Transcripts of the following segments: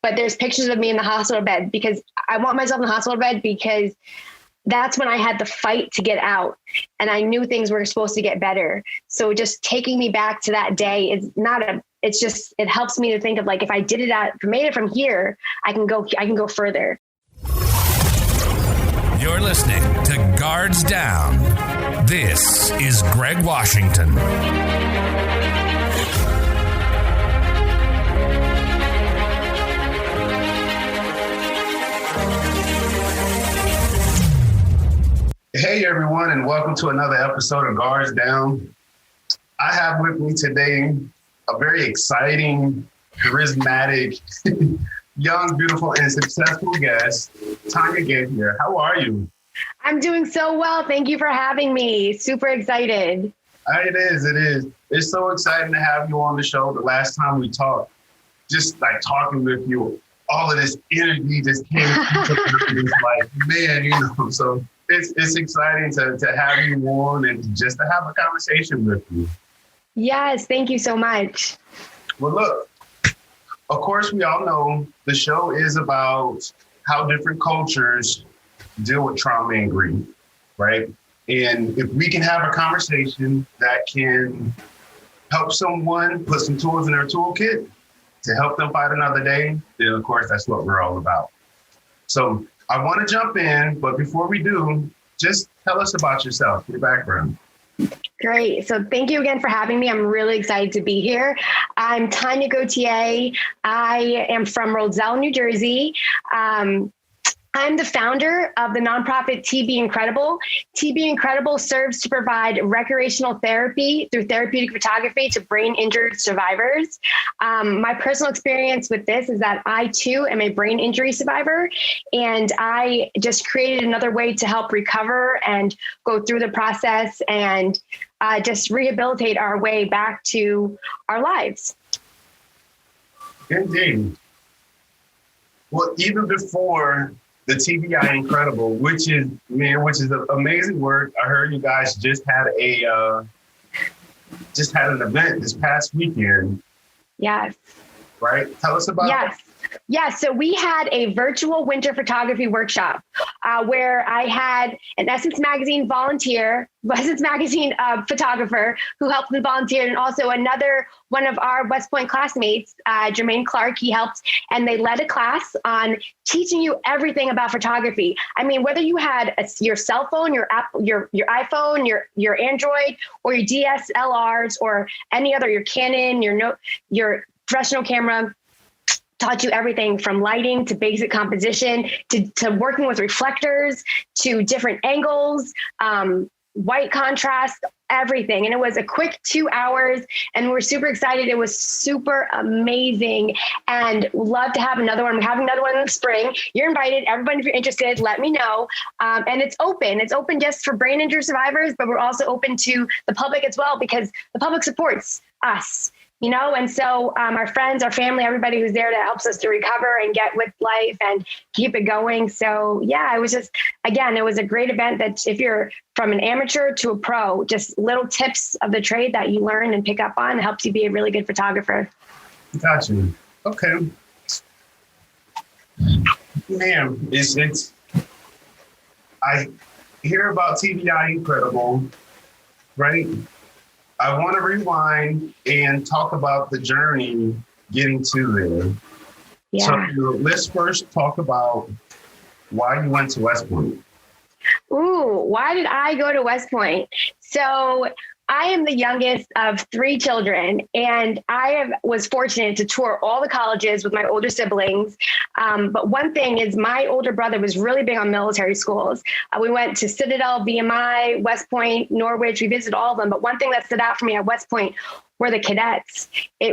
but there's pictures of me in the hospital bed because I want myself in the hospital bed because that's when I had the fight to get out and I knew things were supposed to get better. So just taking me back to that day is it helps me to think of like, if I made it from here, I can go further. You're listening to Guards Down. This is Greg Washington. Hey everyone, and welcome to another episode of Guards Down. I have with me today a very exciting, charismatic, young, beautiful, and successful guest, Tanya Gauthier. How are you? I'm doing so well. Thank you for having me. Super excited. It is. It's so exciting to have you on the show. The last time we talked, just like talking with you, all of this energy just came. It's like, man, so it's exciting to have you on and just to have a conversation with you. Yes, thank you so much. Well, look, of course, we all know the show is about how different cultures deal with trauma and grief, right? And if we can have a conversation that can help someone put some tools in their toolkit to help them fight another day, then of course, that's what we're all about. So I want to jump in, but before we do, just tell us about yourself, your background. Great. So thank you again for having me. I'm really excited to be here. I'm Tanya Gauthier. I am from Roselle, New Jersey. I'm the founder of the nonprofit TB Incredible. TB Incredible serves to provide recreational therapy through therapeutic photography to brain injured survivors. My personal experience with this is that I too am a brain injury survivor, and I just created another way to help recover and go through the process and just rehabilitate our way back to our lives. Indeed. Well, even before the TBI Incredible, which is an amazing work. I heard you guys just had an event this past weekend. Yes. Right? Tell us about it. Yes. So we had a virtual winter photography workshop where I had an Essence Magazine photographer who helped me volunteer, and also another one of our West Point classmates, Jermaine Clark. He helped, and they led a class on teaching you everything about photography. I mean, whether you had your cell phone, your iPhone, your Android, or your DSLRs, or any other, your Canon, your professional camera. Taught you everything from lighting to basic composition to working with reflectors to different angles, white contrast, everything. And it was a quick 2 hours, and we're super excited. It was super amazing, and love to have another one. We're having another one in the spring. You're invited. Everybody, if you're interested, let me know. And it's open. It's open just for brain injury survivors, but we're also open to the public as well, because the public supports us. And so our friends, our family, everybody who's there that helps us to recover and get with life and keep it going. So yeah, it was a great event that if you're from an amateur to a pro, just little tips of the trade that you learn and pick up on helps you be a really good photographer. Got you. Okay. Man, I hear about TBI Incredible, right? I want to rewind and talk about the journey getting to there. Yeah. So let's first talk about why you went to West Point. Ooh, why did I go to West Point? So I am the youngest of 3 children, and was fortunate to tour all the colleges with my older siblings. But one thing is my older brother was really big on military schools. We went to Citadel, VMI, West Point, Norwich. We visited all of them. But one thing that stood out for me at West Point were the cadets. We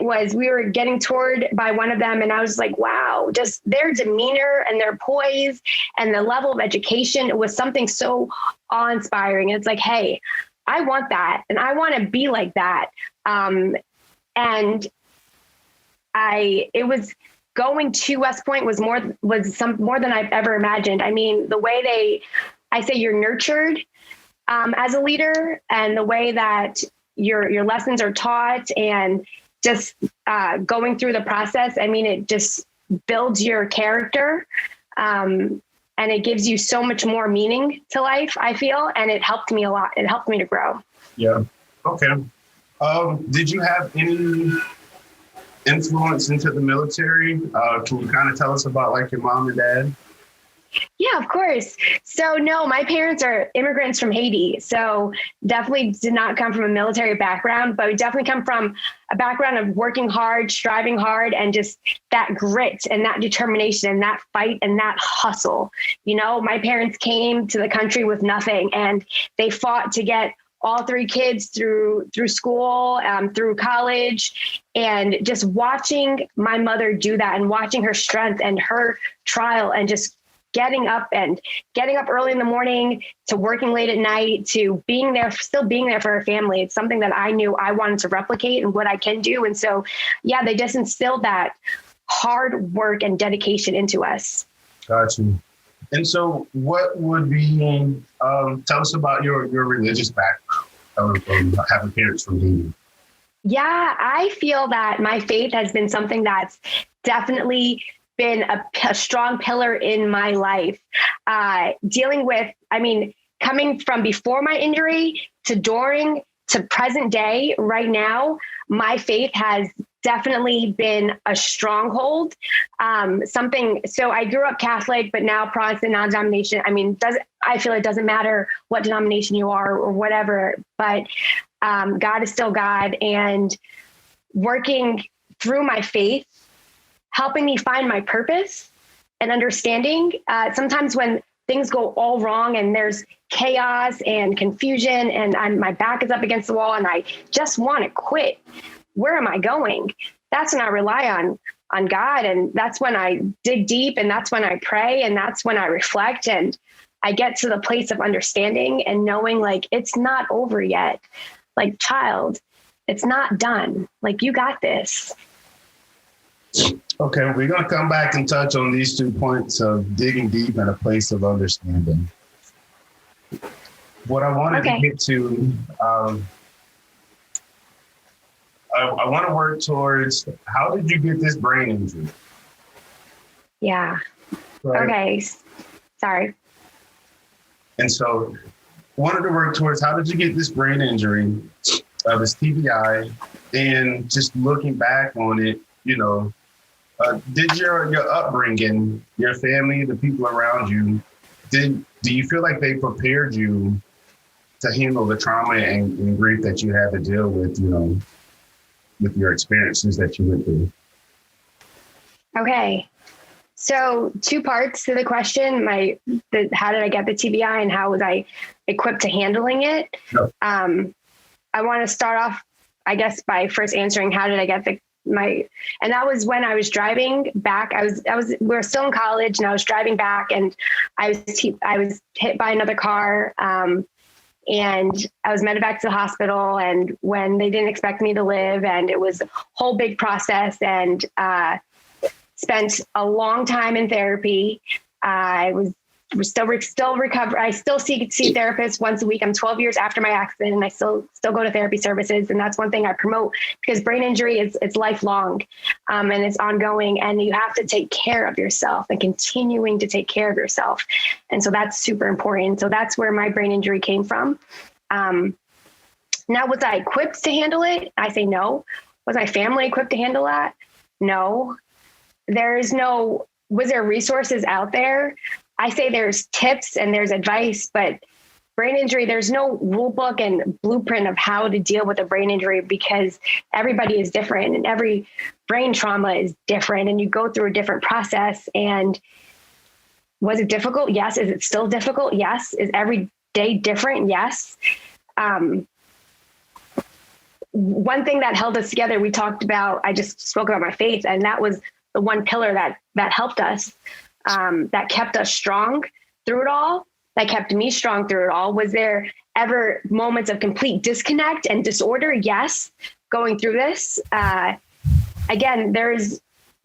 were getting toured by one of them, and I was like, wow, just their demeanor and their poise and the level of education, it was something so awe-inspiring. It's like, hey, I want that, and I want to be like that. And it was going to West Point was more than I've ever imagined. I mean, the way I say you're nurtured as a leader, and the way that your lessons are taught, and just going through the process. I mean, builds your character. And it gives you so much more meaning to life, I feel. And it helped me a lot. It helped me to grow. Yeah. Okay. Did you have any influence into the military? Can you kind of tell us about like your mom and dad? Yeah, of course. So no, my parents are immigrants from Haiti. So definitely did not come from a military background, but we definitely come from a background of working hard, striving hard, and just that grit and that determination and that fight and that hustle. You know, my parents came to the country with nothing, and they fought to get all three kids through school, through college, and just watching my mother do that and watching her strength and her trial and just getting up early in the morning to working late at night to still being there for her family. It's something that I knew I wanted to replicate and what I can do. And so, yeah, they just instilled that hard work and dedication into us. Got you. And so what would be, tell us about your religious background from having parents from Haiti. Yeah, I feel that my faith has been something that's definitely been a strong pillar in my life. Dealing with, coming from before my injury to during to present day right now, my faith has definitely been a stronghold. So I grew up Catholic, but now Protestant, non-denomination. I feel it doesn't matter what denomination you are or whatever, but God is still God, and working through my faith, helping me find my purpose and understanding. Sometimes when things go all wrong and there's chaos and confusion and my back is up against the wall and I just want to quit, where am I going? That's when I rely on God. And that's when I dig deep, and that's when I pray, and that's when I reflect, and I get to the place of understanding and knowing like, it's not over yet. Like, child, it's not done. Like, you got this. Okay, we're going to come back and touch on these 2 points of digging deep and a place of understanding. What I wanted to get to, I want to work towards, how did you get this brain injury? Yeah. Right? Okay. Sorry. And so wanted to work towards, how did you get this brain injury, this TBI, and just looking back on it, did your upbringing, your family, the people around you, do you feel like they prepared you to handle the trauma and grief that you had to deal with, with your experiences that you went through? Okay. So 2 parts to the question, how did I get the TBI and how was I equipped to handling it? Sure. I want to start off, I guess, by first answering how did I get and that was when I was driving back. we were still in college, and I was driving back, and I was hit by another car. And I was meted back to the hospital, and when they didn't expect me to live, and it was a whole big process, and spent a long time in therapy. I was still recover. I still see therapists once a week. I'm 12 years after my accident, and I still go to therapy services. And that's one thing I promote, because brain injury it's lifelong, and it's ongoing, and you have to take care of yourself and continuing to take care of yourself. And so that's super important. So that's where my brain injury came from. Now, was I equipped to handle it? I say no. Was my family equipped to handle that? No. Was there resources out there? I say there's tips and there's advice, but brain injury, there's no rule book and blueprint of how to deal with a brain injury, because everybody is different and every brain trauma is different, and you go through a different process. And was it difficult? Yes. Is it still difficult? Yes. Is every day different? Yes. One thing that held us together, I just spoke about my faith, and that was the one pillar that helped us. That kept us strong through it all, that kept me strong through it all. Was there ever moments of complete disconnect and disorder? Yes. Going through this, again, there's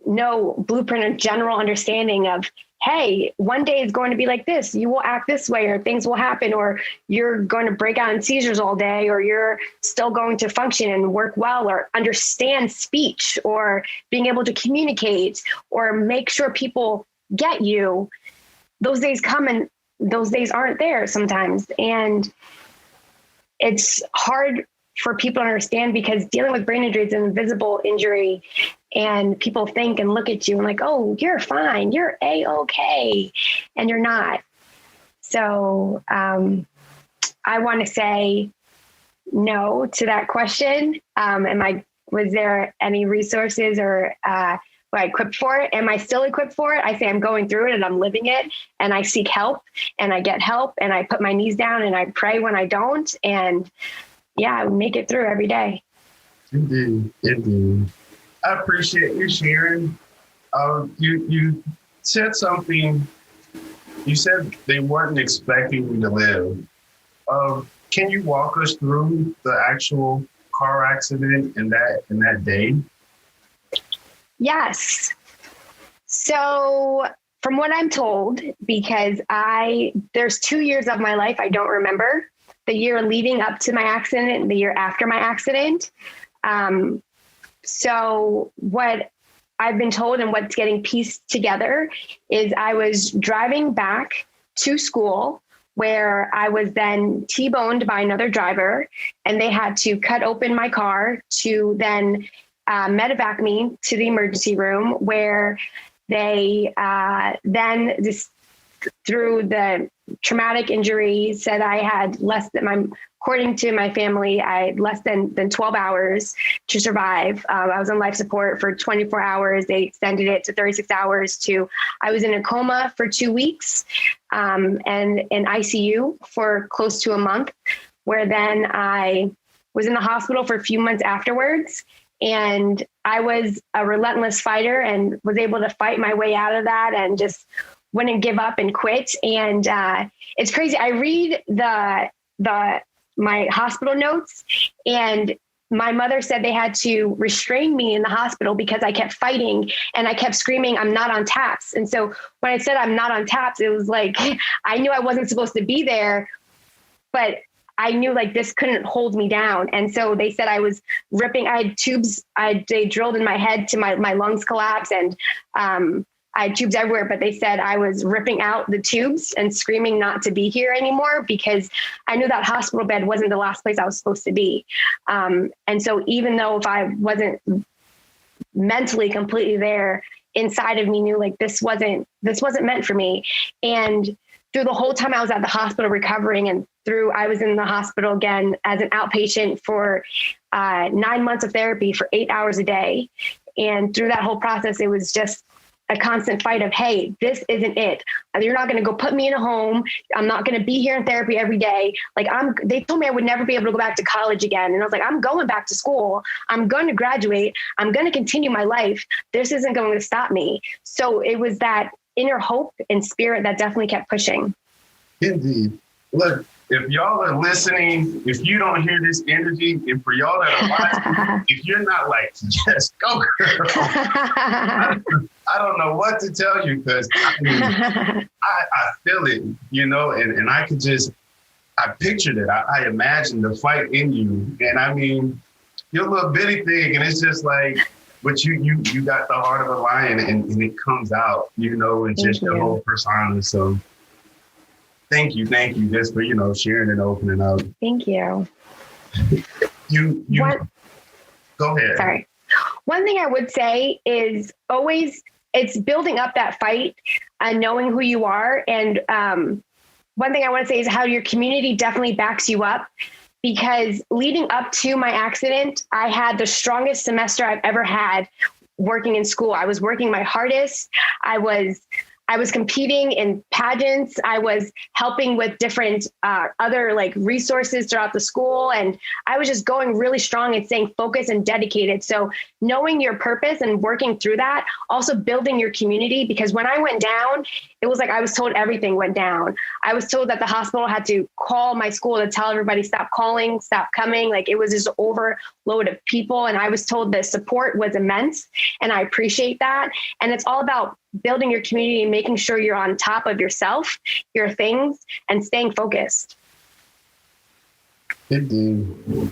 no blueprint or general understanding of, hey, one day is going to be like this. You will act this way, or things will happen, or you're going to break out in seizures all day, or you're still going to function and work well, or understand speech, or being able to communicate, or make sure people get you. Those days come, and those days aren't there sometimes. And it's hard for people to understand, because dealing with brain injury is an invisible injury, and people think and look at you and like, oh, you're fine, you're A-okay, and you're not. So I want to say no to that question. Was there any resources or were I equipped for it? Am I still equipped for it? I say I'm going through it and I'm living it, and I seek help and I get help, and I put my knees down and I pray when I don't. And yeah, I make it through every day. Indeed. I appreciate you sharing. You said something. You said they weren't expecting you to live. Can you walk us through the actual car accident in that day? Yes. So from what I'm told, because there's 2 years of my life I don't remember. The year leading up to my accident and the year after my accident. So what I've been told and what's getting pieced together is I was driving back to school, where I was then T-boned by another driver, and they had to cut open my car to then medevac me to the emergency room, where they then just through the traumatic injury said I had according to my family, I had less than 12 hours to survive. I was on life support for 24 hours. They extended it to 36 hours I was in a coma for 2 weeks and in ICU for close to a month, where then I was in the hospital for a few months afterwards. And I was a relentless fighter and was able to fight my way out of that and just wouldn't give up and quit. And it's crazy. I read my hospital notes, and my mother said they had to restrain me in the hospital because I kept fighting and I kept screaming, I'm not on taps. And so when I said I'm not on taps, it was like, I knew I wasn't supposed to be there, but I knew like this couldn't hold me down. And so they said I was ripping, I had tubes, they drilled in my head to my lungs collapse, and I had tubes everywhere, but they said I was ripping out the tubes and screaming not to be here anymore, because I knew that hospital bed wasn't the last place I was supposed to be. And so even though if I wasn't mentally completely there, inside of me knew like this wasn't meant for me. And through the whole time I was at the hospital recovering, and I was in the hospital again as an outpatient for 9 months of therapy for 8 hours a day. And through that whole process, it was just a constant fight of, hey, this isn't it. You're not going to go put me in a home. I'm not going to be here in therapy every day. Like they told me I would never be able to go back to college again. And I was like, I'm going back to school. I'm going to graduate. I'm going to continue my life. This isn't going to stop me. So it was that inner hope and spirit that definitely kept pushing. Indeed. Look, if y'all are listening, if you don't hear this energy, and for y'all that are watching, if you're not like, yes, go girl. I don't know what to tell you, because I feel it, and I could I pictured it. I imagined the fight in you. And I mean, you're a little bitty thing, and it's just like, but you got the heart of a lion, and it comes out, and just your whole persona. So thank you just for, sharing and opening up. Thank you. You go ahead. Sorry. One thing I would say is always, it's building up that fight and knowing who you are. And one thing I want to say is how your community definitely backs you up, because leading up to my accident, I had the strongest semester I've ever had working in school. I was working my hardest. I was competing in pageants. I was helping with different other like resources throughout the school. And I was just going really strong and staying focused and dedicated. So knowing your purpose and working through that, also building your community, because when I went down, it was like I was told everything went down. I was told that the hospital had to call my school to tell everybody, stop calling, stop coming. Like it was just an overload of people. And I was told the support was immense. And I appreciate that. And it's all about building your community and making sure you're on top of yourself, your things, and staying focused. Indeed.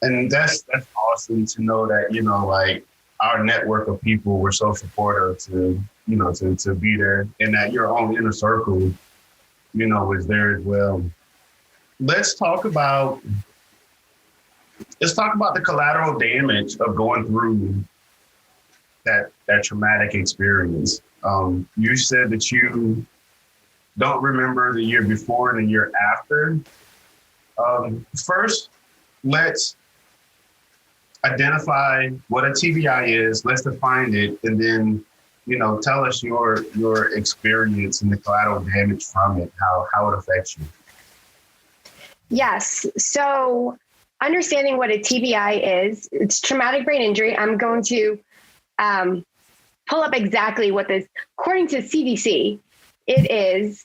And that's awesome to know that, you know, like our network of people were so supportive to, you know, to be there, and that your own inner circle, you know, was there as well. Let's talk about the collateral damage of going through that traumatic experience. You said that you don't remember the year before and the year after. First, let's identify what a TBI is. Let's define it, and then, you know, tell us your experience and the collateral damage from it, how it affects you. Yes. So understanding what a TBI is, it's traumatic brain injury. I'm going to pull up exactly what this, according to CDC, it is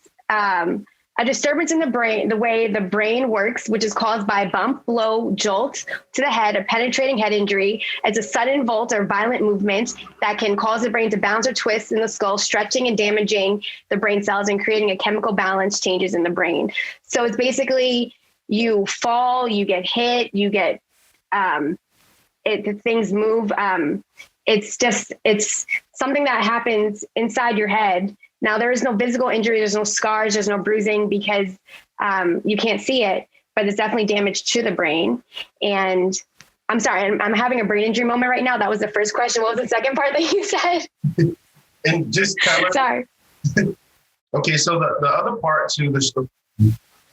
a disturbance in the brain, the way the brain works, which is caused by a bump, blow, jolt to the head, a penetrating head injury. It's a sudden volt or violent movement that can cause the brain to bounce or twist in the skull, stretching and damaging the brain cells and creating a chemical balance changes in the brain. So it's basically you fall, you get hit, you get, things move. It's something that happens inside your head. Now, there is no physical injury, there's no scars, there's no bruising because you can't see it, but it's definitely damage to the brain. And I'm sorry, I'm having a brain injury moment right now. That was the first question. What was the second part that you said? And just tell us. Sorry. Okay, so the other part to the story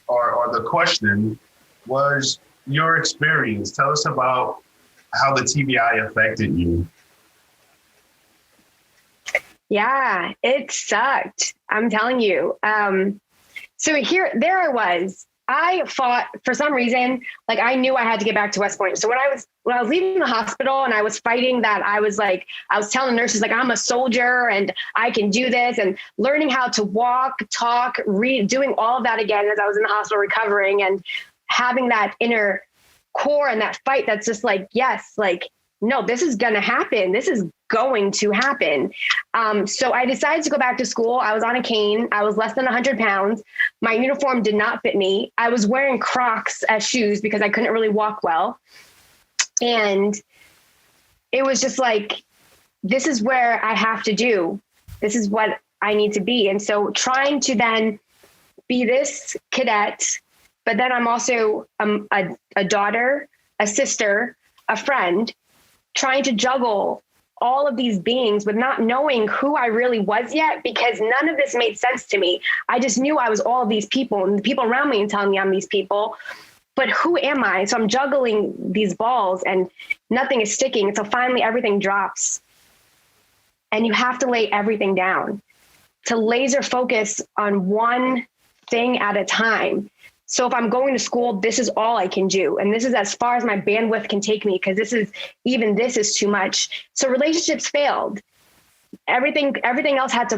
or the question was your experience. Tell us about how the TBI affected you. Yeah, it sucked. I'm telling you. So there I was. I fought for some reason, like I knew I had to get back to West Point. So when I was leaving the hospital and I was fighting that, I was telling the nurses, like, I'm a soldier and I can do this, and learning how to walk, talk, read, doing all of that again as I was in the hospital recovering, and having that inner core and that fight that's just like, yes, like, no, this is going to happen. This is going to happen. So I decided to go back to school. I was on a cane. I was less than 100 pounds. My uniform did not fit me. I was wearing Crocs as shoes because I couldn't really walk well. And it was just like, this is where I have to do. This is what I need to be. And so trying to then be this cadet, but then I'm also a daughter, a sister, a friend, trying to juggle all of these beings with not knowing who I really was yet, because none of this made sense to me. I just knew I was all of these people and the people around me and telling me I'm these people, but who am I? So I'm juggling these balls and nothing is sticking. So finally everything drops and you have to lay everything down to laser focus on one thing at a time. So if I'm going to school, this is all I can do. And this is as far as my bandwidth can take me, because this is too much. So relationships failed. Everything else had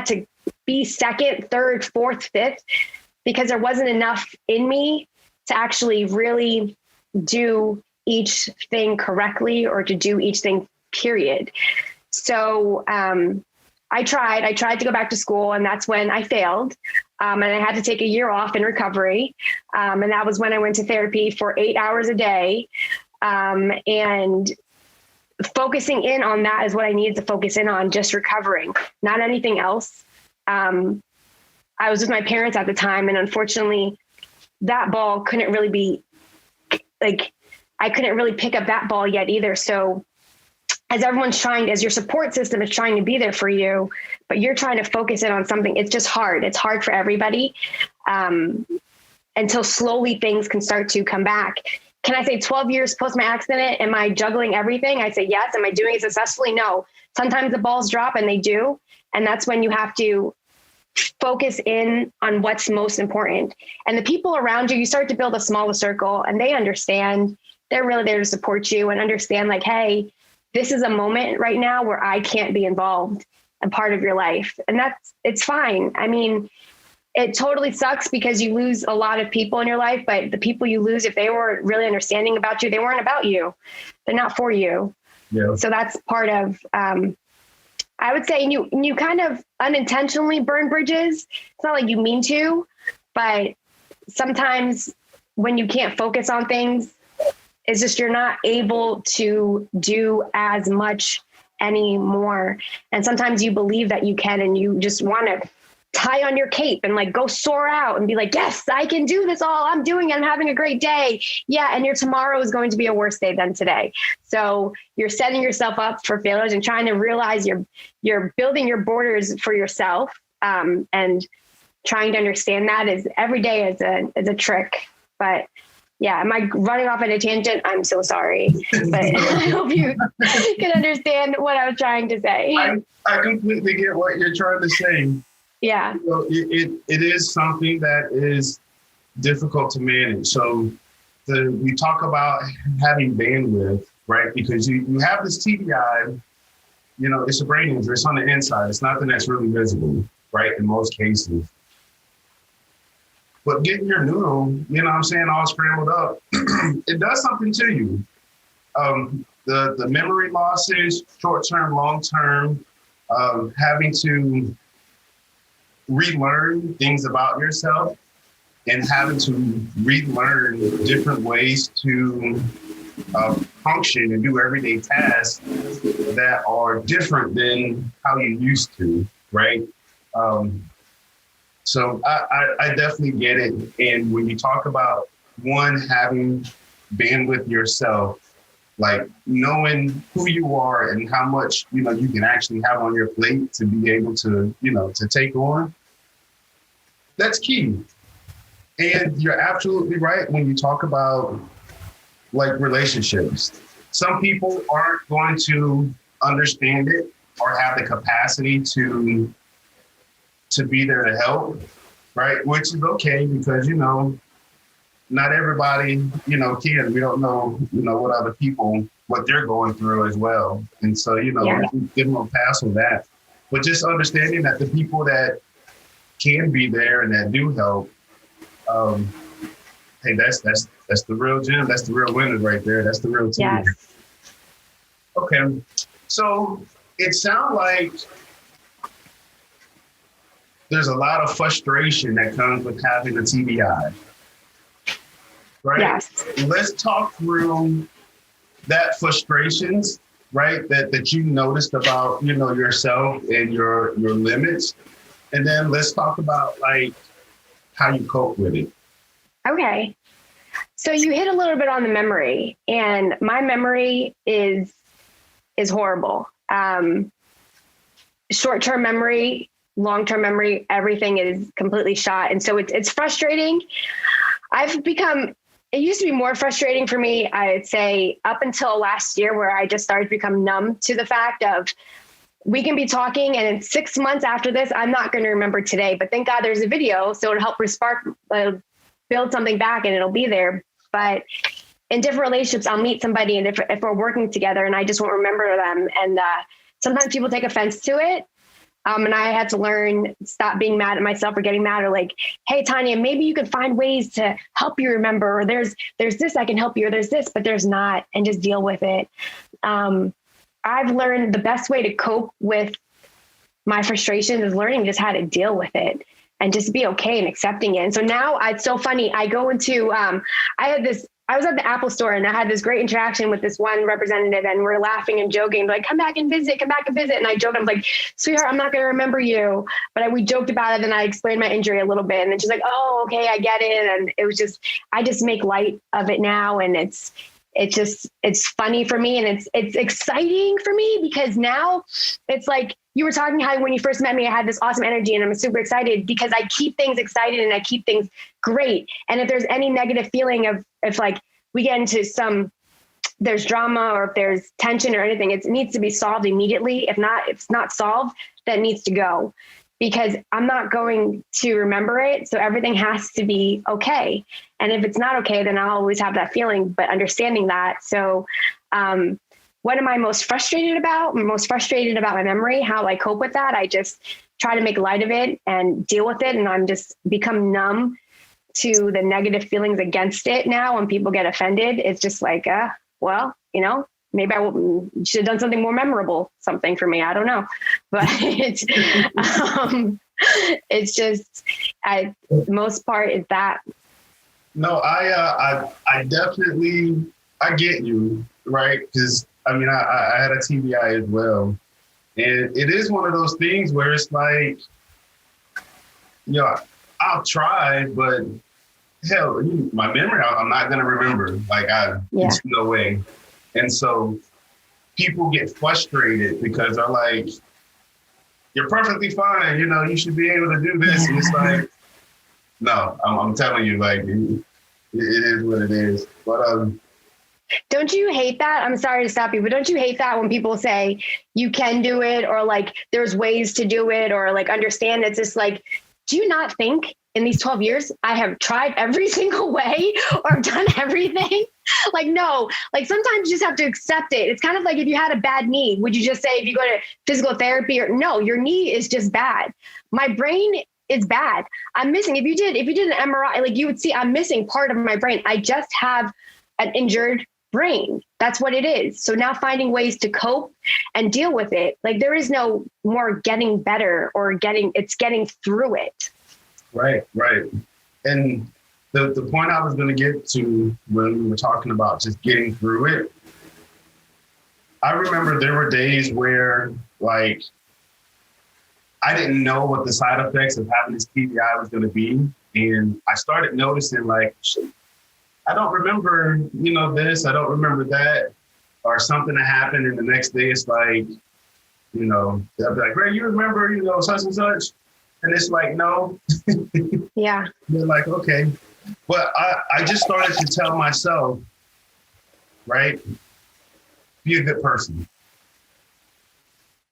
to be second, third, fourth, fifth, because there wasn't enough in me to actually really do each thing correctly or to do each thing, period. So I tried to go back to school, and that's when I failed. And I had to take a year off in recovery. And that was when I went to therapy for 8 hours a day. And focusing in on that is what I needed to focus in on, just recovering, not anything else. I was with my parents at the time, and unfortunately that ball couldn't really be like, I couldn't really pick up that ball yet either. So as your support system is trying to be there for you, but you're trying to focus in on something, it's just hard. It's hard for everybody until slowly things can start to come back. Can I say 12 years post my accident, am I juggling everything? I say yes. Am I doing it successfully? No. Sometimes the balls drop, and they do. And that's when you have to focus in on what's most important. And the people around you, you start to build a smaller circle, and they understand. They're really there to support you and understand, like, hey, this is a moment right now where I can't be involved. and part of your life. And it's fine. I mean, it totally sucks because you lose a lot of people in your life, but the people you lose, if they weren't really understanding about you, they weren't about you. They're not for you. Yeah. So that's part of, I would say you kind of unintentionally burn bridges. It's not like you mean to, but sometimes when you can't focus on things, it's just you're not able to do as much anymore. And sometimes you believe that you can, and you just want to tie on your cape and like go soar out and be like, yes, I can do this all. I'm doing it. I'm having a great day. Yeah. And your tomorrow is going to be a worse day than today. So you're setting yourself up for failures and trying to realize you're building your borders for yourself. And trying to understand that is every day is a trick. But yeah, am I running off on a tangent? I'm so sorry, but I hope you can understand what I was trying to say. I completely get what you're trying to say. Yeah. So it is something that is difficult to manage. So we talk about having bandwidth, right? Because you have this TBI, it's a brain injury. It's on the inside. It's nothing that's really visible, right? In most cases. But getting your noodle, all scrambled up, it does something to you. The memory losses, short-term, long-term, having to relearn things about yourself and having to relearn different ways to function and do everyday tasks that are different than how you used to, right? So I definitely get it. And when you talk about having bandwidth yourself, like knowing who you are and how much, you can actually have on your plate to be able to, to take on, that's key. And you're absolutely right when you talk about like relationships. Some people aren't going to understand it or have the capacity to be there to help, right? Which is okay because, not everybody, can. We don't know, what other people, what they're going through as well. And so, we give them a pass on that. But just understanding that the people that can be there and that do help, hey, that's the real gem. That's the real winner right there. That's the real team. Yes. Okay. So it sounds like there's a lot of frustration that comes with having a TBI, right? Yes. Let's talk through that frustrations, right? That you noticed about, yourself and your limits. And then let's talk about like how you cope with it. Okay. So you hit a little bit on the memory, and my memory is horrible. Short-term memory, long-term memory, everything is completely shot. And so it's frustrating. It used to be more frustrating for me, I'd say, up until last year, where I just started to become numb to the fact of we can be talking and in 6 months after this, I'm not going to remember today, but thank God there's a video. So it'll help build something back and it'll be there. But in different relationships, I'll meet somebody and if we're working together and I just won't remember them. And sometimes people take offense to it. And I had to learn, stop being mad at myself or getting mad or like, hey, Tanya, maybe you could find ways to help you remember, or there's this I can help you, or there's this, but there's not, and just deal with it. I've learned the best way to cope with my frustrations is learning just how to deal with it and just be okay and accepting it. And so now it's so funny. I go into, I was at the Apple store and I had this great interaction with this one representative and we're laughing and joking, like, come back and visit. And I joked, I'm like, sweetheart, I'm not going to remember you. But we joked about it and I explained my injury a little bit. And then she's like, oh, okay, I get it. And it was just, I just make light of it now. And it's funny for me. And it's exciting for me because now it's like, you were talking how when you first met me, I had this awesome energy and I'm super excited because I keep things excited and I keep things great. And if there's any negative feeling of if like we get into there's drama or if there's tension or anything, it needs to be solved immediately. If it's not solved, that needs to go because I'm not going to remember it. So everything has to be okay. And if it's not okay, then I'll always have that feeling, but understanding that. So, what am I most frustrated about? I'm most frustrated about my memory, how I cope with that. I just try to make light of it and deal with it. And I'm just become numb to the negative feelings against it now. When people get offended, it's just like, well, you know, maybe I should have done something more memorable, something for me. I don't know, but it's, it's just, the most part is that. No, I definitely, I get you, right? Because I mean, I had a TBI as well. And it is one of those things where it's like, you know, I'll try, but hell, my memory, I'm not going to remember. Like, there's no way. And so people get frustrated because they're like, you're perfectly fine. You know, you should be able to do this. And it's like, no, I'm telling you, like, it is what it is. But don't you hate that? I'm sorry to stop you, but don't you hate that when people say you can do it, or like there's ways to do it, or like understand? It's just like, do you not think in these 12 years I have tried every single way or done everything? Like, no, like sometimes you just have to accept it. It's kind of like if you had a bad knee, would you just say if you go to physical therapy, or no, your knee is just bad. My brain is bad. I'm missing. If you did an MRI, like you would see I'm missing part of my brain. I just have an injured brain. That's what it is. So now finding ways to cope and deal with it. Like there is no more getting better or getting through it. Right. And the point I was going to get to when we were talking about just getting through it, I remember there were days where like I didn't know what the side effects of having this TBI was going to be. And I started noticing like, I don't remember, you know, this, I don't remember that, or something that happened. And the next day it's like, you know, they'll be like, Greg, you remember, you know, such and such? And it's like, no. Yeah. They're like, okay. But I just started to tell myself, right, be a good person.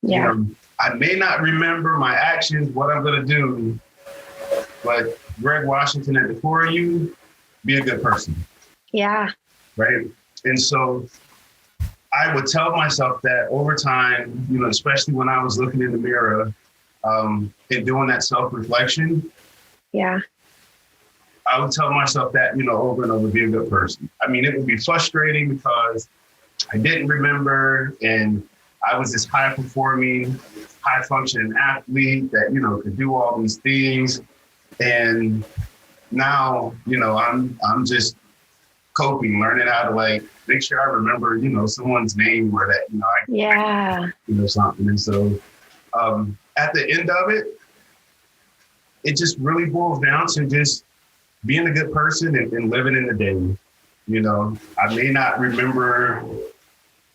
Yeah. You know, I may not remember my actions, what I'm going to do, but Greg Washington at the core of you, be a good person. Yeah. Right. And so I would tell myself that over time, you know, especially when I was looking in the mirror and doing that self-reflection. Yeah. I would tell myself that, you know, over and over, be a good person. I mean, it would be frustrating because I didn't remember, and I was this high performing, high functioning athlete that, you know, could do all these things. And now, you know, I'm just coping, learning how to like make sure I remember, you know, someone's name, or that, you know, you know, something. And so at the end of it, it just really boils down to just being a good person and living in the day. You know, I may not remember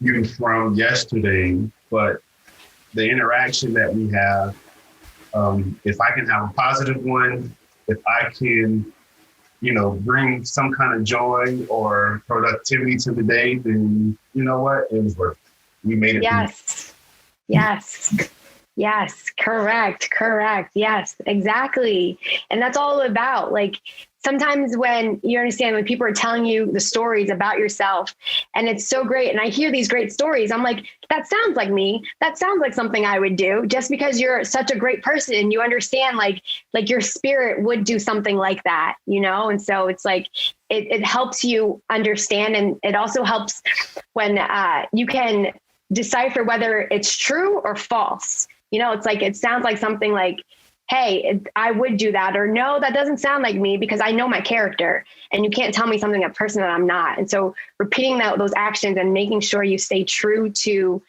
you from yesterday, but the interaction that we have, if I can have a positive one, if I can, you know, bring some kind of joy or productivity to the day, then you know what? It was worth it. We made it. Yes. Yes. Yes. Correct. Yes, exactly. And that's all about, like, sometimes when you understand, when people are telling you the stories about yourself, and it's so great. And I hear these great stories. I'm like, that sounds like me. That sounds like something I would do, just because you're such a great person and you understand like your spirit would do something like that, you know? And so it's like, it helps you understand. And it also helps when you can decipher whether it's true or false. You know, it's like, it sounds like something like, hey, I would do that, or no, that doesn't sound like me, because I know my character, and you can't tell me something, a person that I'm not. And so repeating those actions and making sure you stay true to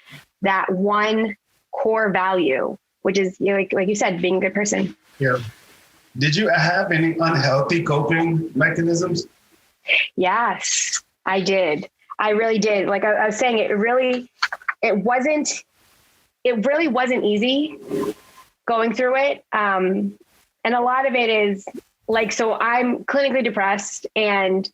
that one core value, which is, you know, like you said, being a good person. Yeah. Did you have any unhealthy coping mechanisms? Yes, I did. I really did. Like I was saying, it really wasn't easy going through it. And a lot of it is like, so I'm clinically depressed, and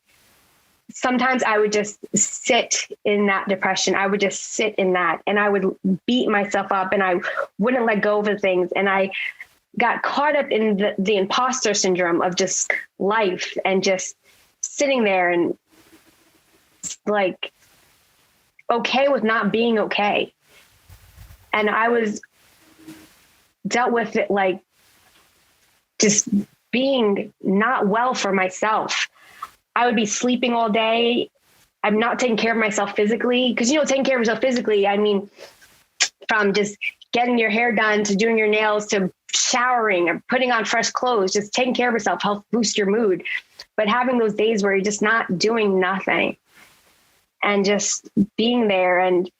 sometimes I would just sit in that depression. I would just sit in that, and I would beat myself up, and I wouldn't let go of the things. And I got caught up in the imposter syndrome of just life, and just sitting there and like okay with not being okay. And I was dealt with it like just being not well for myself. I would be sleeping all day. I'm not taking care of myself physically. Because, taking care of yourself physically, I mean, from just getting your hair done to doing your nails to showering or putting on fresh clothes, just taking care of yourself helps boost your mood. But having those days where you're just not doing nothing and just being there. And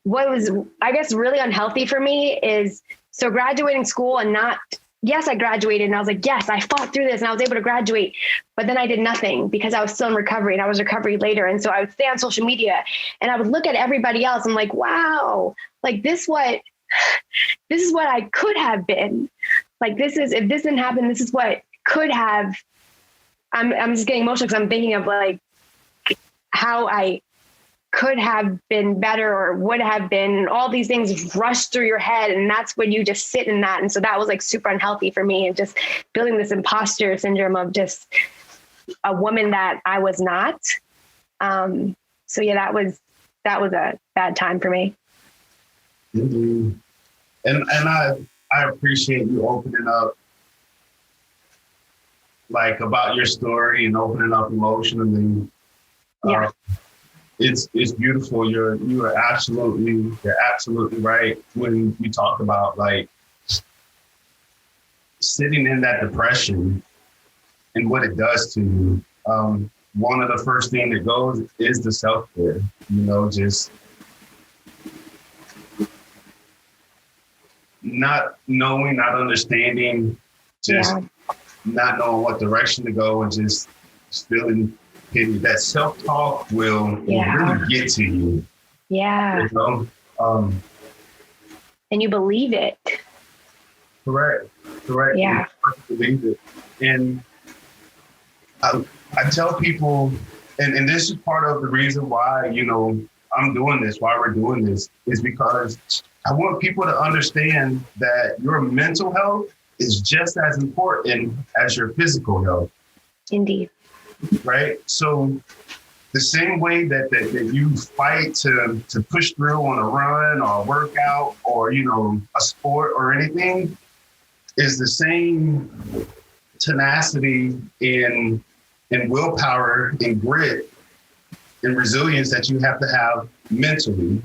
what was, I guess, really unhealthy for me is, so graduating school and yes, I graduated and I was like, yes, I fought through this and I was able to graduate, but then I did nothing because I was still in recovery and I was recovery later. And so I would stay on social media and I would look at everybody else. I'm like, wow, like this is what I could have been. Like, if this didn't happen, this is what could have. I'm just getting emotional because I'm thinking of like how I could have been better or would have been, and all these things rush through your head. And that's when you just sit in that. And so that was like super unhealthy for me, and just building this imposter syndrome of just a woman that I was not. So yeah, that was a bad time for me. Mm-hmm. And I appreciate you opening up like about your story and opening up emotionally. Yeah. It's beautiful. You're absolutely right when you talk about like sitting in that depression and what it does to you. One of the first things that goes is the self-care, just not knowing, not understanding, just not knowing what direction to go, and just feeling pity. That self-talk will really get to you. Yeah. And you believe it. Correct. Yeah. You believe it. And I tell people, and this is part of the reason why, I'm doing this, why we're doing this, is because I want people to understand that your mental health is just as important as your physical health. Indeed. Right? So the same way that you fight to push through on a run or a workout or, a sport or anything, is the same tenacity and willpower and grit and resilience that you have to have mentally.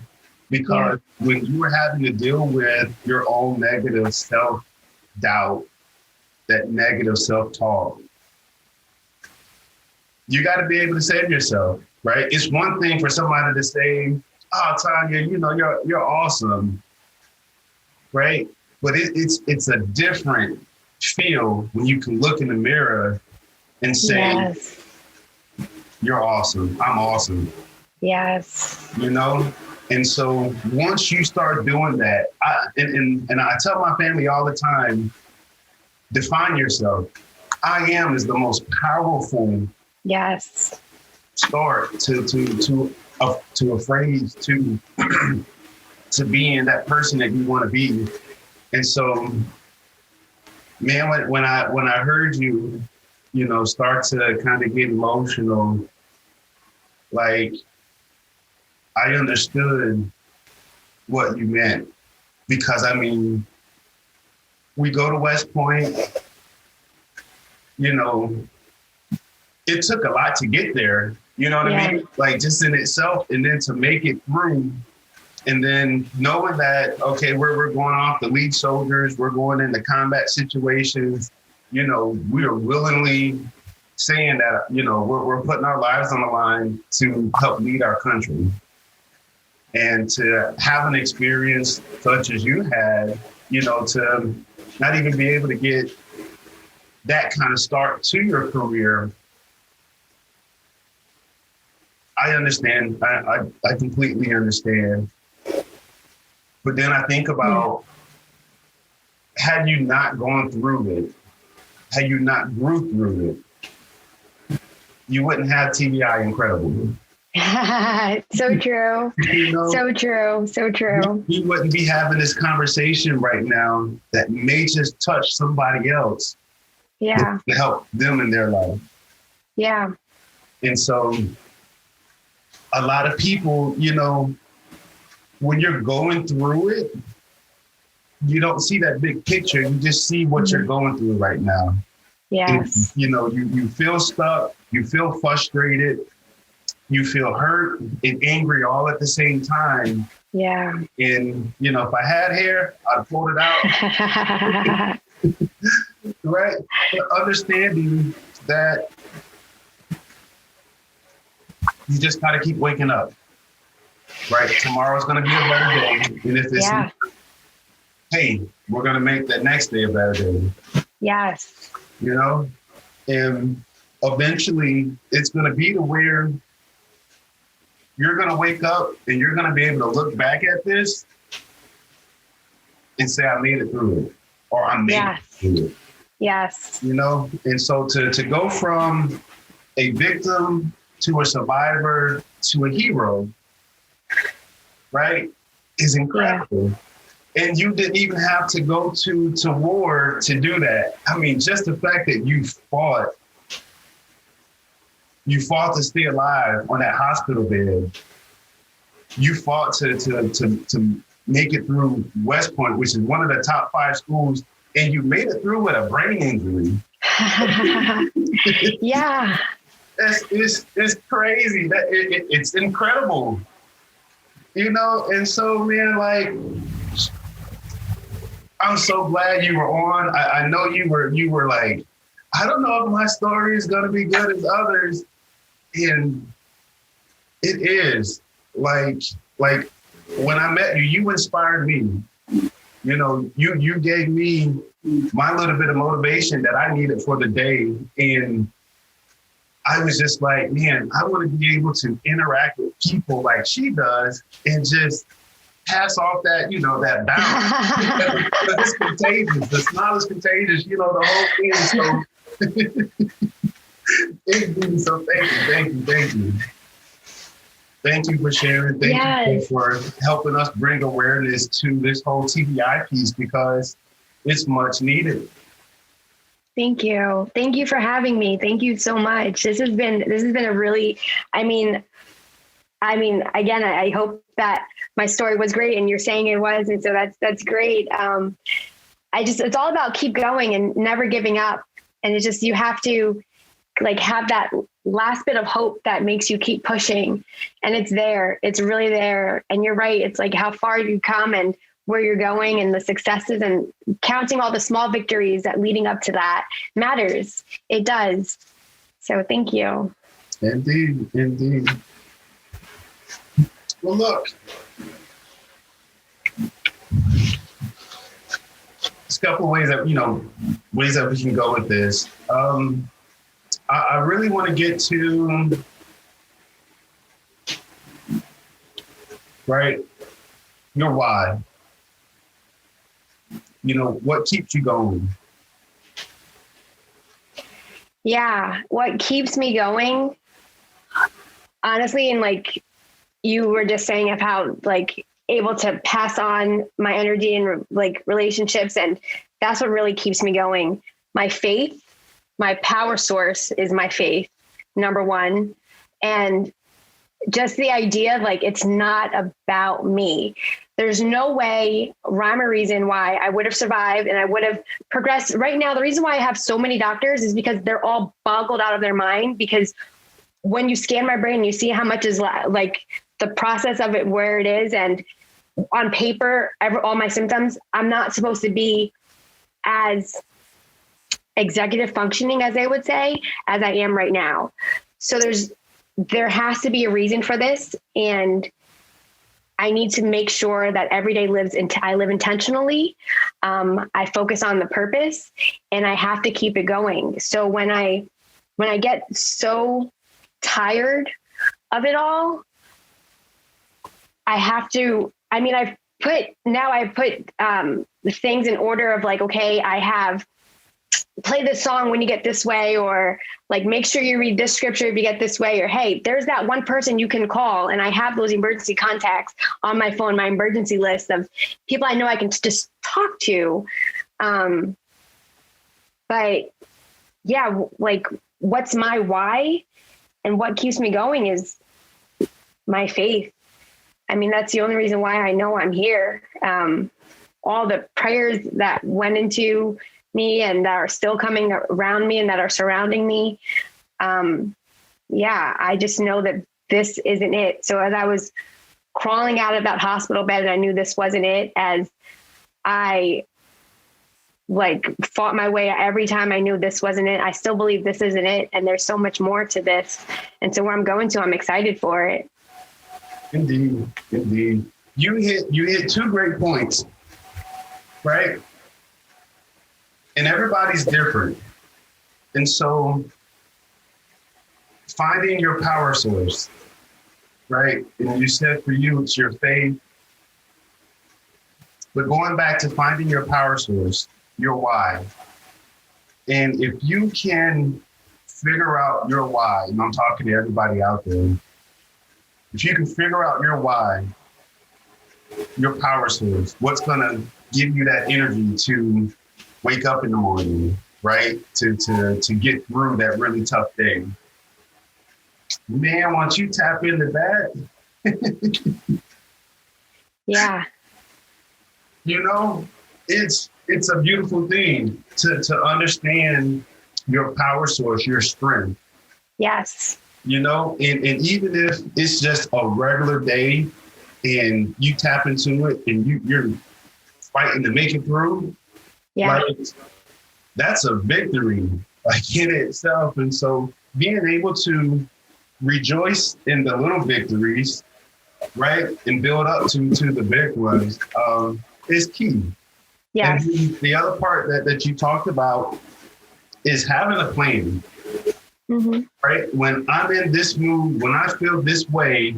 Because when you are having to deal with your own negative self-doubt, that negative self-talk, you got to be able to save yourself, right? It's one thing for somebody to say, "Oh, Tanya, you're awesome," right? But it's a different feel when you can look in the mirror and say, "You're awesome. I'm awesome." Yes. And so once you start doing that, and I tell my family all the time, define yourself. I am is the most powerful start to a phrase to being that person that you want to be. And so, man, when I heard you, start to kind of get emotional, like I understood what you meant, because we go to West Point, it took a lot to get there, you know what I mean? Like just in itself, and then to make it through, and then knowing that, okay, we're going off the lead soldiers, we're going into combat situations, we are willingly saying that, we're putting our lives on the line to help lead our country. And to have an experience such as you had, to not even be able to get that kind of start to your career, I understand. I completely understand. But then I think about, had you not gone through it, had you not grew through it, you wouldn't have TBI Incredible. So true. So true. We wouldn't be having this conversation right now that may just touch somebody else. Yeah. To help them in their life. Yeah. And so a lot of people, when you're going through it, you don't see that big picture. You just see what you're going through right now. Yes. And, you feel stuck, you feel frustrated, you feel hurt and angry all at the same time. Yeah. And, if I had hair, I'd pull it out. Right? But understanding that you just got to keep waking up. Right? Tomorrow's going to be a better day. And if it's not, hey, we're going to make that next day a better day. Yes. And eventually it's going to be to where you're going to wake up and you're going to be able to look back at this and say, I made it through it, or I made it through it. Yes. And so to go from a victim to a survivor to a hero, right, is incredible. Yeah. And you didn't even have to go to war to do that. I mean, just the fact that you fought to stay alive on that hospital bed. You fought to make it through West Point, which is one of the top 5 schools, and you made it through with a brain injury. Yeah. It's crazy. It's incredible. And so, man, I'm so glad you were on. I know you were like, I don't know if my story is going to be good as others. And it is. Like when I met you, you inspired me. You gave me my little bit of motivation that I needed for the day. And I was just like, man, I want to be able to interact with people like she does and just pass off that, that balance. It's contagious. The smile is contagious, the whole thing. So thank you. Thank you for sharing. Thank you for helping us bring awareness to this whole TBI piece, because it's much needed. Thank you. Thank you for having me. Thank you so much. This has been a really, I mean, again, I hope that my story was great and you're saying it was. And so that's great. It's all about keep going and never giving up. And it's just, you have to have that last bit of hope that makes you keep pushing, and it's there. It's really there. And you're right. It's like how far you come and where you're going and the successes, and counting all the small victories that leading up to that matters. It does. So thank you. Indeed. Well, look, there's a couple of ways that, ways that we can go with this. I really want to get to, right, your why. What keeps you going? Yeah, what keeps me going, honestly, and you were just saying of how able to pass on my energy and relationships, and that's what really keeps me going. My faith. My power source is my faith, number one. And just the idea of it's not about me. There's no way, rhyme or reason why I would have survived and I would have progressed. Right now, the reason why I have so many doctors is because they're all boggled out of their mind, because when you scan my brain, you see how much is the process of it, where it is. And on paper, all my symptoms, I'm not supposed to be as executive functioning, as they would say, as I am right now. So there has to be a reason for this. And I need to make sure that every day I live intentionally. I focus on the purpose, and I have to keep it going. So when I get so tired of it all, I put the things in order of okay, I have play this song when you get this way, or make sure you read this scripture if you get this way, or, hey, there's that one person you can call. And I have those emergency contacts on my phone, my emergency list of people I know I can just talk to. But yeah, what's my why and what keeps me going is my faith. I mean, that's the only reason why I know I'm here. All the prayers that went into me and that are still coming around me and that are surrounding me. I just know that this isn't it. So as I was crawling out of that hospital bed and I knew this wasn't it, as I fought my way every time I knew this wasn't it, I still believe this isn't it. And there's so much more to this. And so where I'm going to, I'm excited for it. Indeed. You hit two great points, right? And everybody's different. And so finding your power source, right? And you said for you, it's your faith. But going back to finding your power source, your why. And if you can figure out your why, and I'm talking to everybody out there, if you can figure out your why, your power source, what's going to give you that energy to wake up in the morning, right? To get through that really tough day. Man, once you tap into that, yeah. You know, it's a beautiful thing to understand your power source, your strength. Yes. You know, and even if it's just a regular day and you tap into it and you're fighting to make it through, that's a victory, in itself. And so being able to rejoice in the little victories, right, and build up to the big ones is key. Yes. And the other part that you talked about is having a plan. Mm-hmm. Right? When I'm in this mood, when I feel this way,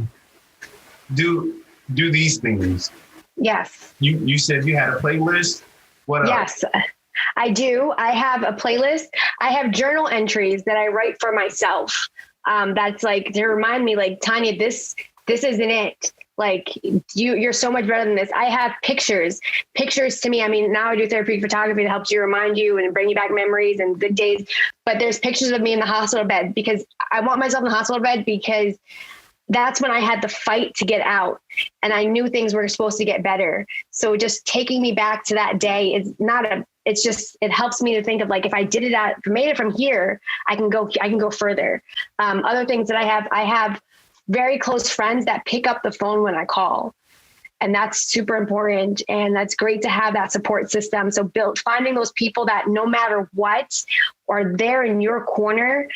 do these things. Yes. You said you had a playlist? What else? Yes, I do. I have a playlist. I have journal entries that I write for myself. That's to remind me, Tanya, this isn't it. You're so much better than this. I have pictures to me. I mean, now I do therapeutic photography that helps you remind you and bring you back memories and good days. But there's pictures of me in the hospital bed because I want myself in the hospital bed because that's when I had to fight to get out and I knew things were supposed to get better. So just taking me back to that day it helps me to think of if I made it from here, I can go further. Other things that I have very close friends that pick up the phone when I call. And that's super important. And that's great to have that support system. So finding those people that no matter what are there in your corner.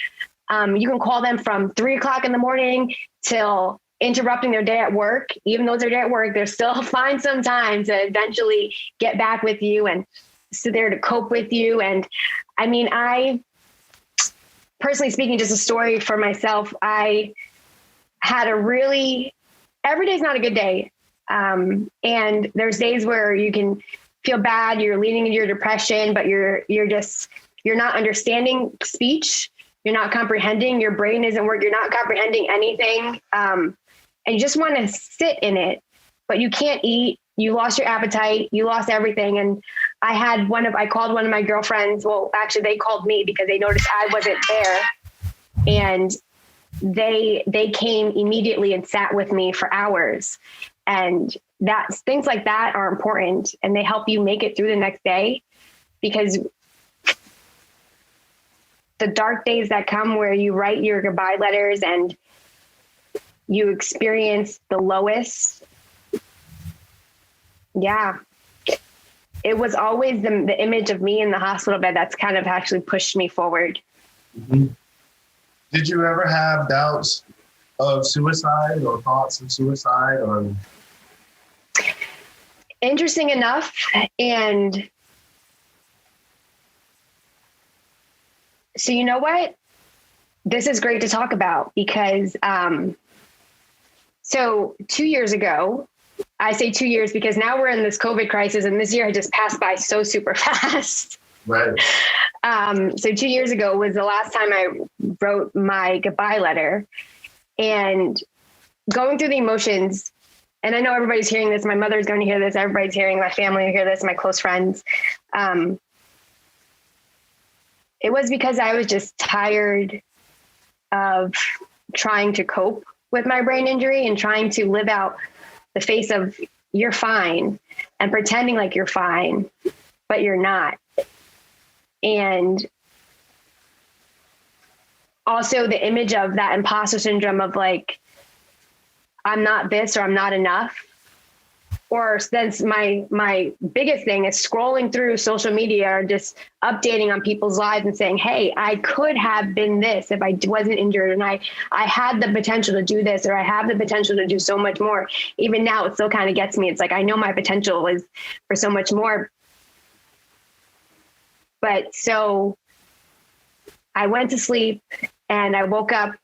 You can call them from 3:00 in the morning till interrupting their day at work. Even though it's their day at work, they'll still find some time to eventually get back with you and sit there to cope with you. And I mean, I personally speaking, just a story for myself, I had every day's not a good day. And there's days where you can feel bad, you're leaning into your depression, but you're not understanding speech. You're not comprehending, your brain isn't working, you're not comprehending anything. And you just want to sit in it, but you can't eat, you lost your appetite, you lost everything. And I called one of my girlfriends. Well, actually they called me because they noticed I wasn't there. And they came immediately and sat with me for hours. And things like that are important and they help you make it through the next day, because the dark days that come where you write your goodbye letters and you experience the lowest. Yeah. It was always the image of me in the hospital bed that's kind of actually pushed me forward. Mm-hmm. Did you ever have doubts of suicide or thoughts of suicide? Or interesting enough, and so you know what? This is great to talk about because so 2 years ago, I say 2 years because now we're in this COVID crisis and this year had just passed by so super fast. Right. So 2 years ago was the last time I wrote my goodbye letter, and going through the emotions. And I know everybody's hearing this. My mother's going to hear this. Everybody's hearing, my family will hear this, my close friends. It was because I was just tired of trying to cope with my brain injury and trying to live out the face of you're fine and pretending like you're fine, but you're not. And also the image of that imposter syndrome of like, I'm not this or I'm not enough. Or that's my biggest thing is scrolling through social media or just updating on people's lives and saying, hey, I could have been this if I wasn't injured, and I had the potential to do this, or I have the potential to do so much more. Even now, it still kind of gets me. It's like, I know my potential is for so much more. But so I went to sleep and I woke up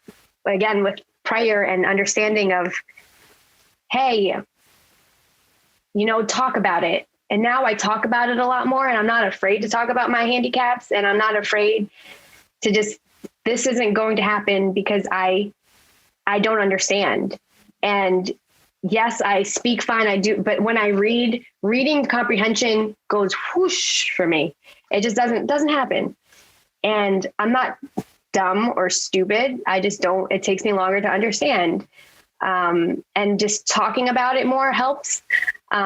again with prayer and understanding of, hey, talk about it. And now I talk about it a lot more, and I'm not afraid to talk about my handicaps, and I'm not afraid to this isn't going to happen because I don't understand. And yes, I speak fine. I do. But when I reading comprehension goes whoosh for me. It just doesn't happen. And I'm not dumb or stupid. I just don't, it takes me longer to understand. And just talking about it more helps.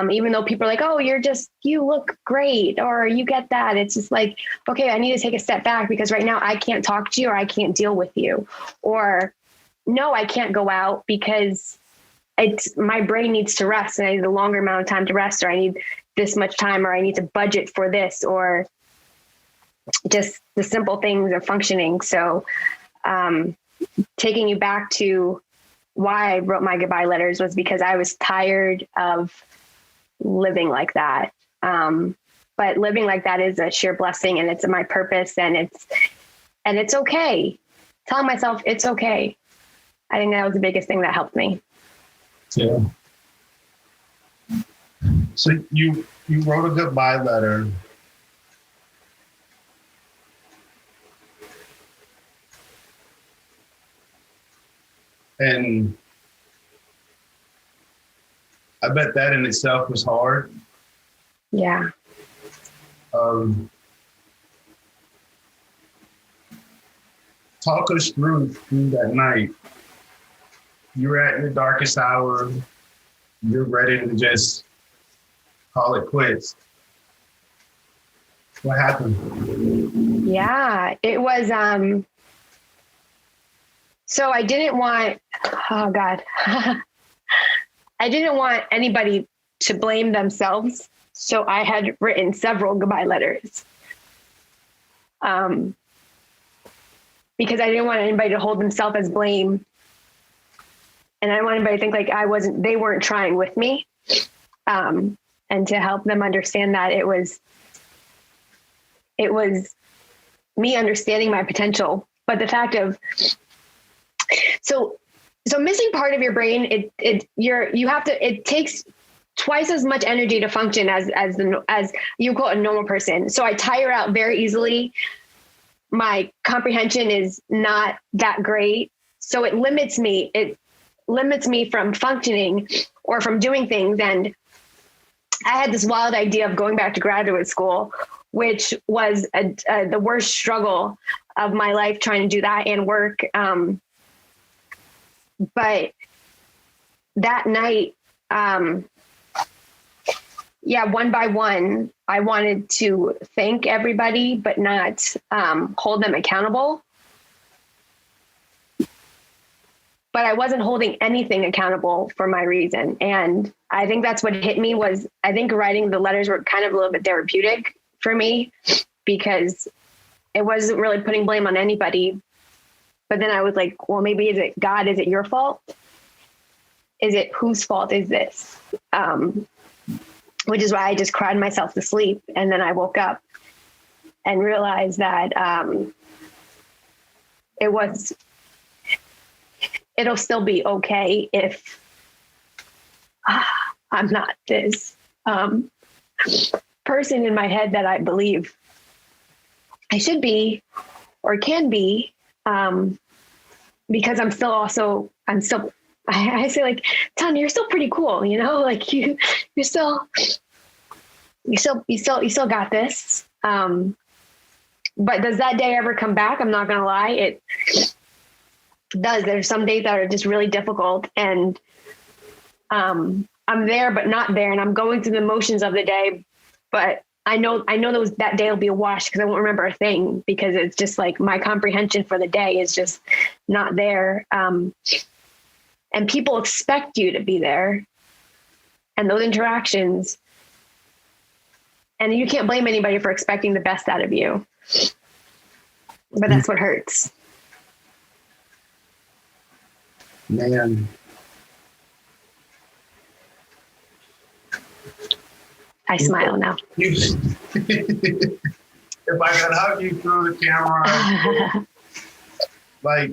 Even though people are like, oh, you look great, or you get that. It's just like, okay, I need to take a step back because right now I can't talk to you, or I can't deal with you, or no, I can't go out because my brain needs to rest and I need a longer amount of time to rest, or I need this much time, or I need to budget for this, or just the simple things of functioning. So, taking you back to why I wrote my goodbye letters was because I was tired of living like that. But living like that is a sheer blessing, and it's my purpose, and it's okay. Telling myself it's okay. I think that was the biggest thing that helped me. Yeah. So you wrote a goodbye letter. And I bet that in itself was hard. Yeah. Talk us through that night. You're at your darkest hour. You're ready to just call it quits. What happened? Yeah, it was, so I didn't want, oh God, I didn't want anybody to blame themselves. So I had written several goodbye letters. Because I didn't want anybody to hold themselves as blame. And I didn't want anybody to think like they weren't trying with me. And to help them understand that it was me understanding my potential. But the fact of, so missing part of your brain, it takes twice as much energy to function as you call a normal person. So I tire out very easily. My comprehension is not that great. So it limits me from functioning or from doing things. And I had this wild idea of going back to graduate school, which was the worst struggle of my life, trying to do that and work. But that night, one by one, I wanted to thank everybody, but not hold them accountable. But I wasn't holding anything accountable for my reason. And I think that's what hit me was, I think writing the letters were kind of a little bit therapeutic for me because it wasn't really putting blame on anybody. But then I was like, well, maybe is it God? Is it your fault? Is it whose fault is this? Which is why I just cried myself to sleep. And then I woke up and realized that it'll still be okay if I'm not this person in my head that I believe I should be or can be, because I say like, Tanya, you're still pretty cool, like you still got this. But does that day ever come back? I'm not going to lie. does. There's some days that are just really difficult, and I'm there but not there, and I'm going through the motions of the day, but I know that day will be a wash because I won't remember a thing, because it's just like my comprehension for the day is just not there. And people expect you to be there, and those interactions, and you can't blame anybody for expecting the best out of you, but that's what hurts. Man. I smile now. If I could hug you through the camera, like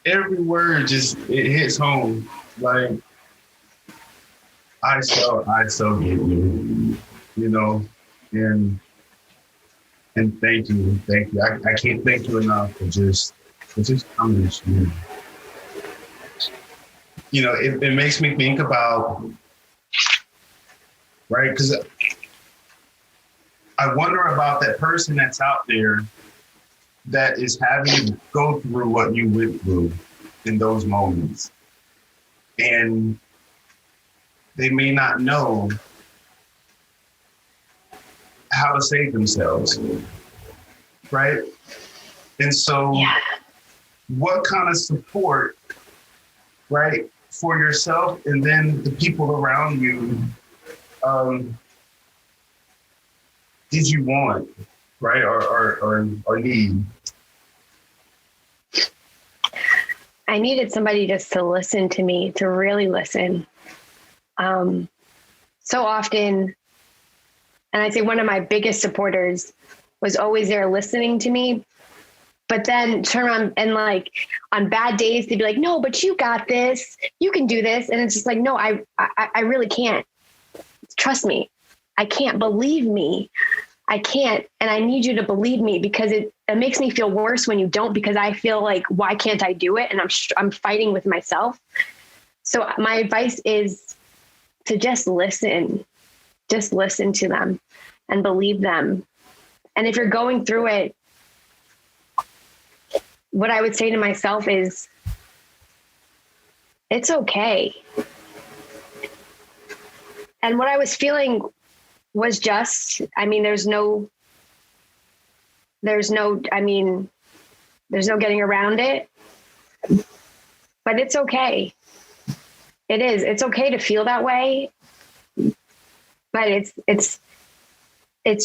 every word just, it hits home. Like, I so get you, you know, and thank you. I can't thank you enough for just coming to me. You know, it makes me think about, right? Because I wonder about that person that's out there that is having to go through what you went through in those moments. And they may not know how to save themselves, right? And so what kind of support, right, for yourself and then the people around you did you want, right, or need? I needed somebody just to listen to me, to really listen. So often, and I'd say one of my biggest supporters was always there listening to me, but then turn around and like on bad days, they'd be like, no, but you got this, you can do this. And it's just like, no, I really can't. Trust me. I can't. Believe me. I can't. And I need you to believe me, because it makes me feel worse when you don't, because I feel like, why can't I do it? And I'm fighting with myself. So my advice is to just listen to them and believe them. And if you're going through it, what I would say to myself is, it's okay. And what I was feeling was just, there's no getting around it, but it's okay. It is. It's okay to feel that way, but it's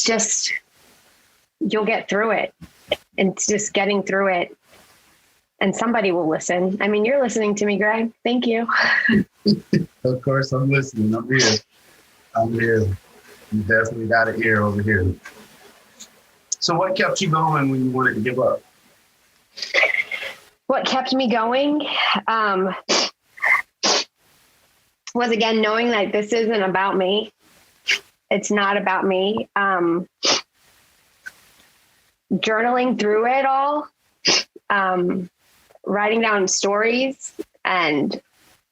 just, you'll get through it. It's just getting through it, and somebody will listen. You're listening to me, Greg. Thank you. Of course, I'm listening. I'm here. You definitely got an ear over here. So what kept you going when you wanted to give up? What kept me going was, again, knowing that this isn't about me. It's not about me. Journaling through it all, writing down stories and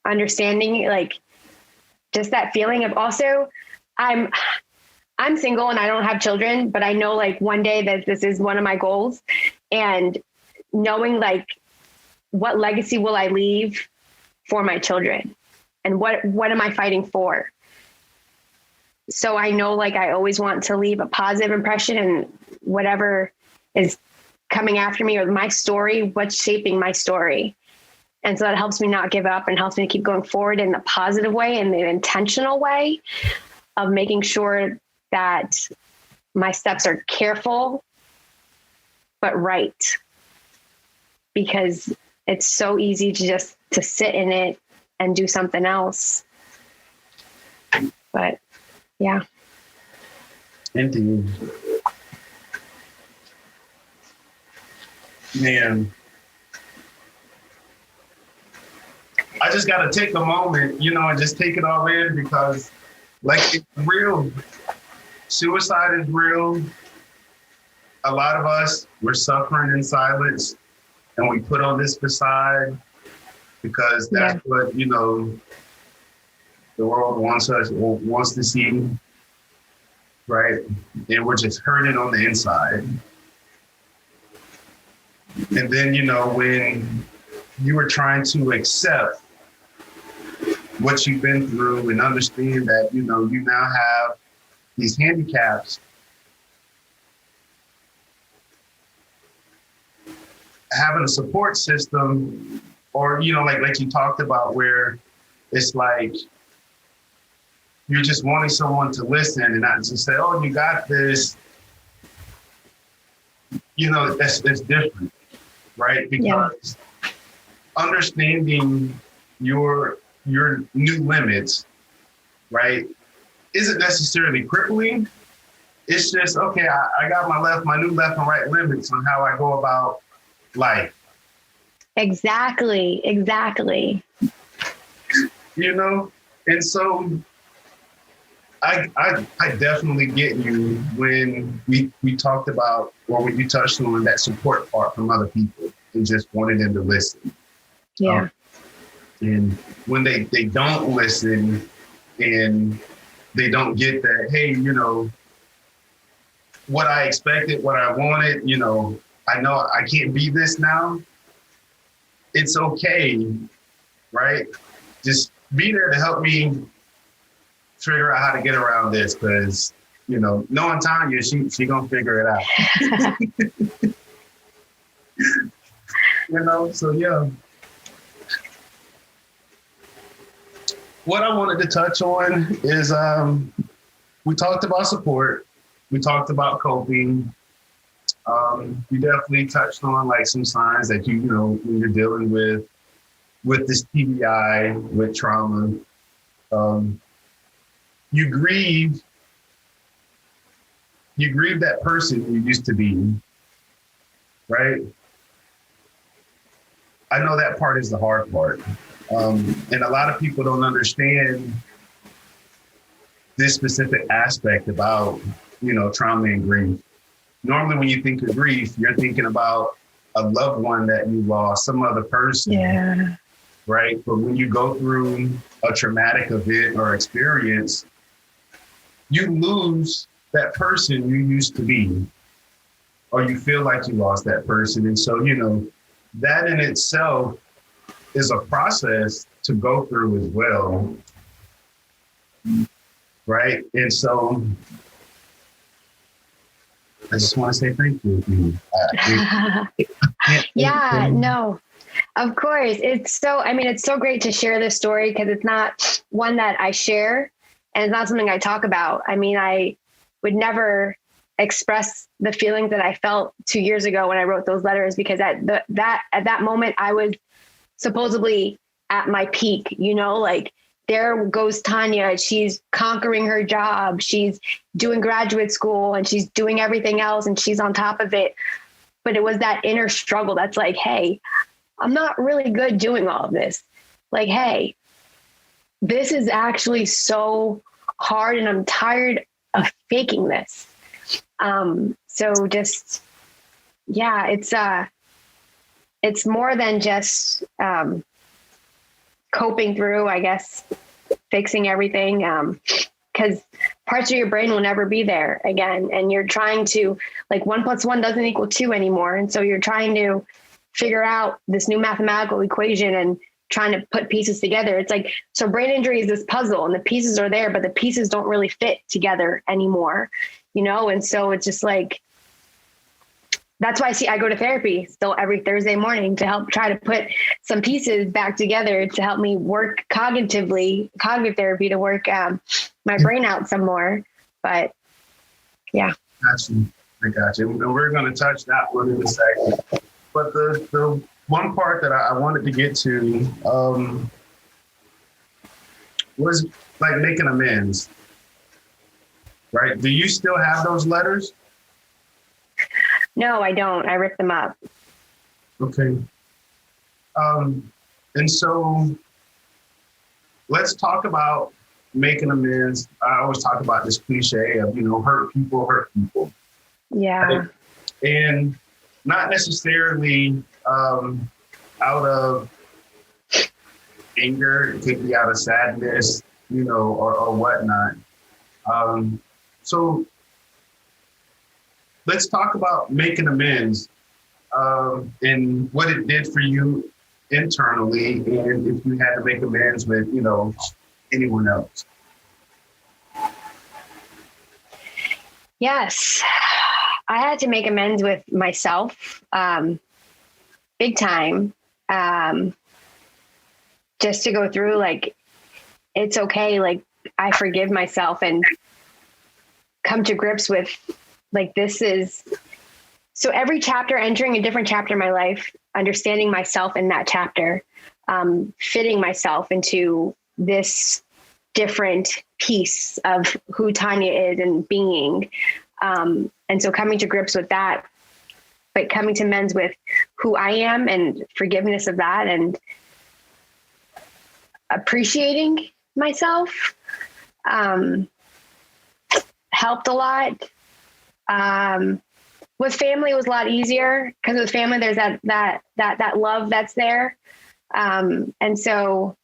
understanding, like, just that feeling of, also, I'm single and I don't have children, but I know, like, one day that this is one of my goals, and knowing, like, what legacy will I leave for my children, and what am I fighting for? So I know, like, I always want to leave a positive impression, and whatever is coming after me, or my story, what's shaping my story. And so that helps me not give up and helps me to keep going forward in the positive way, in the intentional way of making sure that my steps are careful, but right. Because it's so easy to sit in it and do something else. But yeah. Indeed. Man, I just got to take a moment, and just take it all in, because, like, it's real. Suicide is real. A lot of us, we're suffering in silence, and we put on this facade because that's what, the world wants to see, right? And we're just hurting on the inside. And then, when you were trying to accept what you've been through and understand that, you now have these handicaps, having a support system, or, like you talked about, where it's like you're just wanting someone to listen and not just say, oh, you got this, that's different, right? Because understanding your new limits, right, isn't necessarily crippling. It's just, okay, I got my new left and right limits on how I go about life. Exactly. And so I definitely get you when we talked about, or when you touched on that support part from other people and just wanted them to listen. Yeah. And when they don't listen and they don't get that, hey, what I expected, what I wanted, I know I can't be this now. It's okay, right? Just be there to help me figure out how to get around this, because, knowing Tanya, she gonna figure it out. So yeah. What I wanted to touch on is we talked about support, we talked about coping. We definitely touched on like some signs that when you're dealing with this TBI, with trauma. You grieve that person you used to be, right? I know that part is the hard part. And a lot of people don't understand this specific aspect about, trauma and grief. Normally when you think of grief, you're thinking about a loved one that you lost, some other person. Yeah. Right? But when you go through a traumatic event or experience, you lose that person you used to be, or you feel like you lost that person. And so, that in itself is a process to go through as well. Right? And so I just want to say thank you. Yeah, no, of course. It's so great to share this story, because it's not one that I share, and it's not something I talk about. I would never express the feelings that I felt 2 years ago when I wrote those letters, because at that moment I was supposedly at my peak, like, there goes Tanya. She's conquering her job. She's doing graduate school and she's doing everything else and she's on top of it. But it was that inner struggle that's like, hey, I'm not really good doing all of this. Like, hey, this is actually so hard and I'm tired of faking this. So just, yeah, it's more than just coping through, I guess, fixing everything, because parts of your brain will never be there again. And you're trying to, like, 1 + 1 doesn't equal 2 anymore. And so you're trying to figure out this new mathematical equation and trying to put pieces together. It's like, so brain injury is this puzzle and the pieces are there, but the pieces don't really fit together anymore, And so it's just like, that's why I go to therapy still every Thursday morning to help try to put some pieces back together to help me work cognitive therapy to work my brain out some more. But yeah. I got you. And we're going to touch that one in a second. But the one part that I wanted to get to was like making amends, right? Do you still have those letters? No, I don't. I ripped them up. Okay. And so let's talk about making amends. I always talk about this cliche of, hurt people. Yeah. Right? And not necessarily out of anger. It could be out of sadness, or whatnot. So let's talk about making amends and what it did for you internally, and if you had to make amends with, anyone else. Yes, I had to make amends with myself, big time. Just to go through, like, it's okay. Like, I forgive myself and come to grips with, like, this is, so every chapter, entering a different chapter in my life, understanding myself in that chapter, fitting myself into this different piece of who Tanya is and being. And so coming to grips with that, but coming to amends with who I am and forgiveness of that, and appreciating myself, helped a lot. With family, it was a lot easier because with family, there's that love that's there. And so,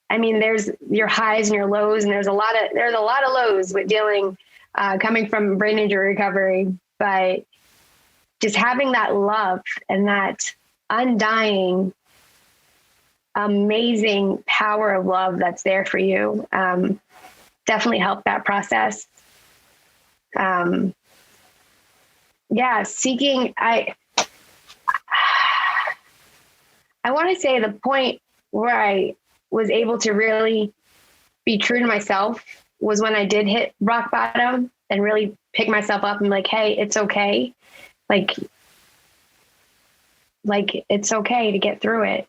I mean, there's your highs and your lows, and there's a lot of lows with dealing, coming from brain injury recovery, but just having that love and that undying, amazing power of love that's there for you, definitely helped that process. Seeking, I want to say the point where I was able to really be true to myself was when I did hit rock bottom and really pick myself up and like, hey, it's okay. Like it's okay to get through it.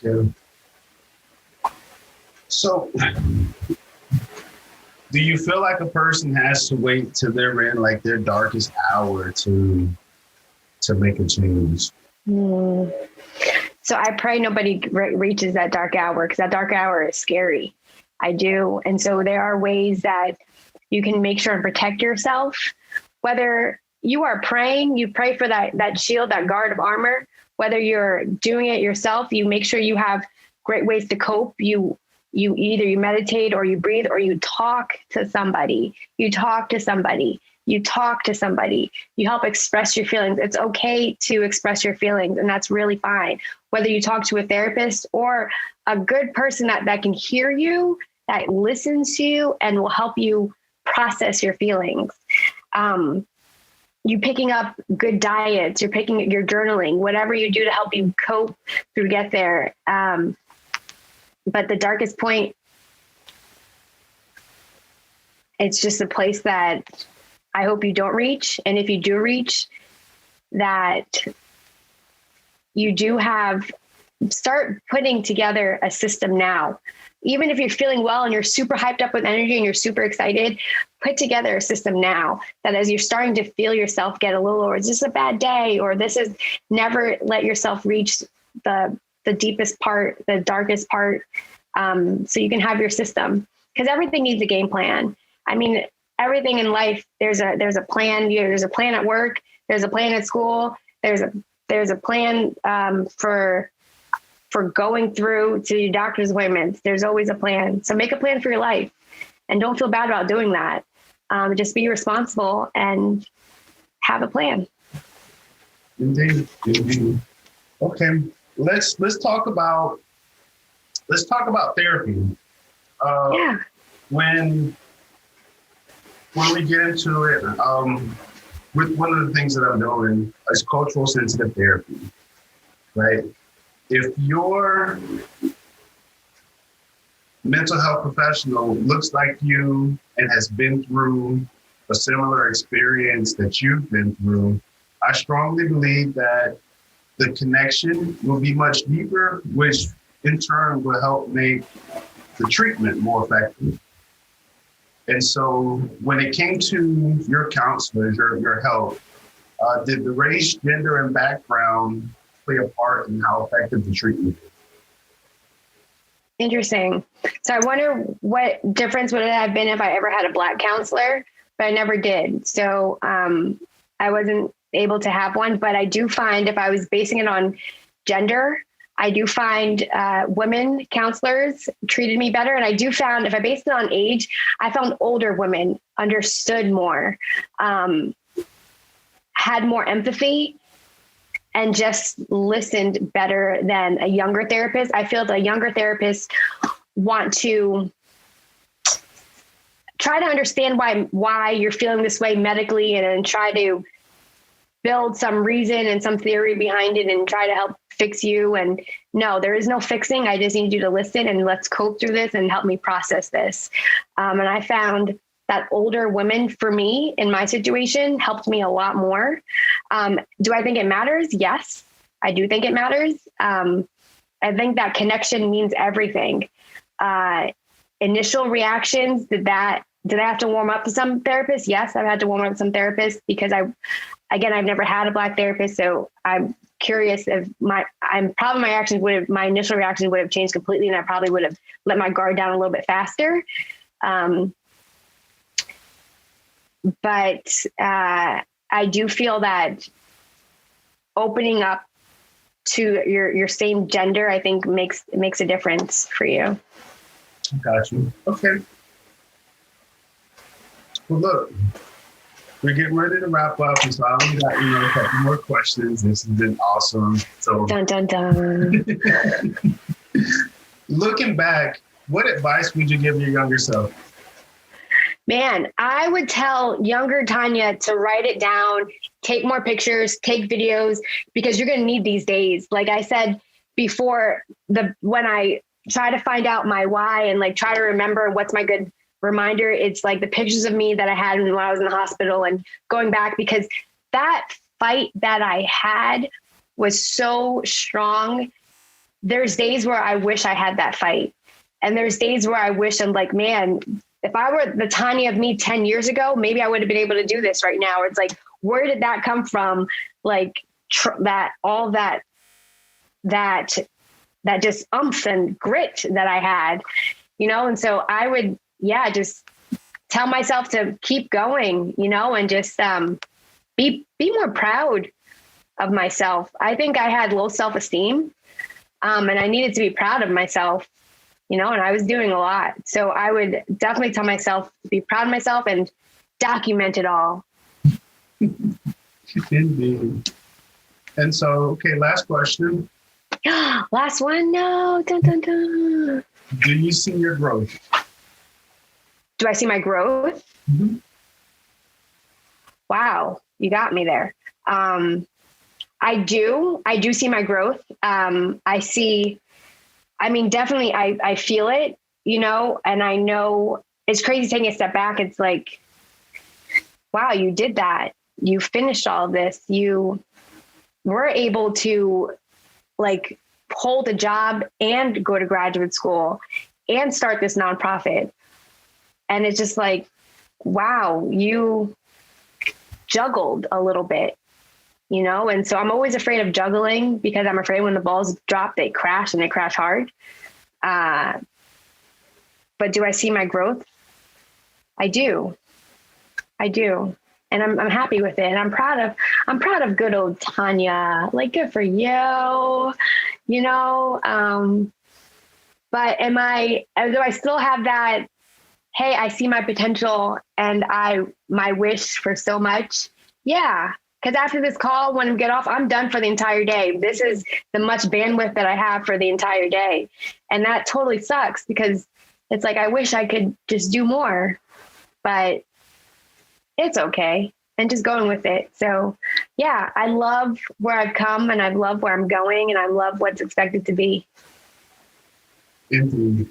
Yeah. So do you feel like a person has to wait till they're in like their darkest hour to make a change? So I pray nobody reaches that dark hour, because that dark hour is scary. I do. And so there are ways that you can make sure and protect yourself. Whether you are praying, you pray for that shield, that guard of armor. Whether you're doing it yourself, you make sure you have great ways to cope. You either you meditate or you breathe or you talk to somebody. You help express your feelings. It's okay to express your feelings, and that's really fine. Whether you talk to a therapist or a good person that can hear you, that listens to you and will help you process your feelings. You picking up good diets, you're journaling, whatever you do to help you cope to get there. But the darkest point, it's just a place that I hope you don't reach. And if you do reach, that you do start putting together a system now. Even if you're feeling well and you're super hyped up with energy and you're super excited, put together a system now that as you're starting to feel yourself get a little, or it's just a bad day, or this is, never let yourself reach the deepest part, the darkest part. So you can have your system, because everything needs a game plan. I mean, everything in life, there's a plan. There's a plan at work. There's a plan at school. There's a plan for going through to your doctor's appointments. There's always a plan. So make a plan for your life, and don't feel bad about doing that. Just be responsible and have a plan. Indeed. Okay, let's talk about therapy. When we get into it, with one of the things that I'm doing is cultural sensitive therapy, right? If your mental health professional looks like you and has been through a similar experience that you've been through, I strongly believe that the connection will be much deeper, which in turn will help make the treatment more effective. And so when it came to your counselors, your help, did the race, gender, and background play a part in how effective the treatment is? Interesting. So I wonder what difference would it have been if I ever had a Black counselor, but I never did. So I wasn't able to have one, but I do find if I was basing it on gender, I do find women counselors treated me better. And I do found if I based it on age, I found older women understood more had more empathy and just listened better than a younger therapist. I feel that younger therapists want to try to understand why you're feeling this way medically, and then try to build some reason and some theory behind it and try to help fix you. And no, there is no fixing. I just need you to listen and let's cope through this and help me process this. And I found that older women, for me, in my situation, helped me a lot more. Do I think it matters? Yes, I do think it matters. I think that connection means everything. Initial reactions, did I have to warm up to some therapists? Yes, I've had to warm up to some therapists because I've never had a Black therapist. So I'm curious if my initial reaction would have changed completely, and I probably would have let my guard down a little bit faster. But I do feel that opening up to your same gender, I think makes a difference for you. Got you. Okay. Well, look, we're getting ready to wrap up, and so I only got a couple more questions. This has been awesome. So, dun dun dun. Looking back, what advice would you give your younger self? Man, I would tell younger Tanya to write it down, take more pictures, take videos, because you're going to need these days. Like I said before, when I try to find out my why and like try to remember what's my good reminder, it's like the pictures of me that I had when I was in the hospital and going back, because that fight that I had was so strong. There's days where I wish I had that fight. And there's days where I wish I'm like, man, if I were the Tanya of me 10 years ago, maybe I would have been able to do this right now. It's like, where did that come from? Like that just umph and grit that I had, And so I would, just tell myself to keep going, and just be more proud of myself. I think I had low self-esteem, and I needed to be proud of myself. And I was doing a lot. So I would definitely tell myself to be proud of myself and document it all. Indeed. And so, okay, last question. Last one? No. Dun, dun, dun. Do you see your growth? Do I see my growth? Mm-hmm. Wow, you got me there. I do see my growth. Definitely I feel it, and I know it's crazy taking a step back. It's like, wow, you did that. You finished all of this. You were able to like hold a job and go to graduate school and start this nonprofit. And it's just like, wow, you juggled a little bit. And so I'm always afraid of juggling because I'm afraid when the balls drop, they crash and they crash hard. But do I see my growth? I do. And I'm happy with it. And I'm proud of good old Tanya. Like, good for you, but do I still have that, hey, I see my potential and my wish for so much? Yeah. Because after this call, when I get off, I'm done for the entire day. This is the much bandwidth that I have for the entire day. And that totally sucks because it's like, I wish I could just do more, but it's okay. And just going with it. So yeah, I love where I've come and I love where I'm going and I love what's expected to be. Indeed.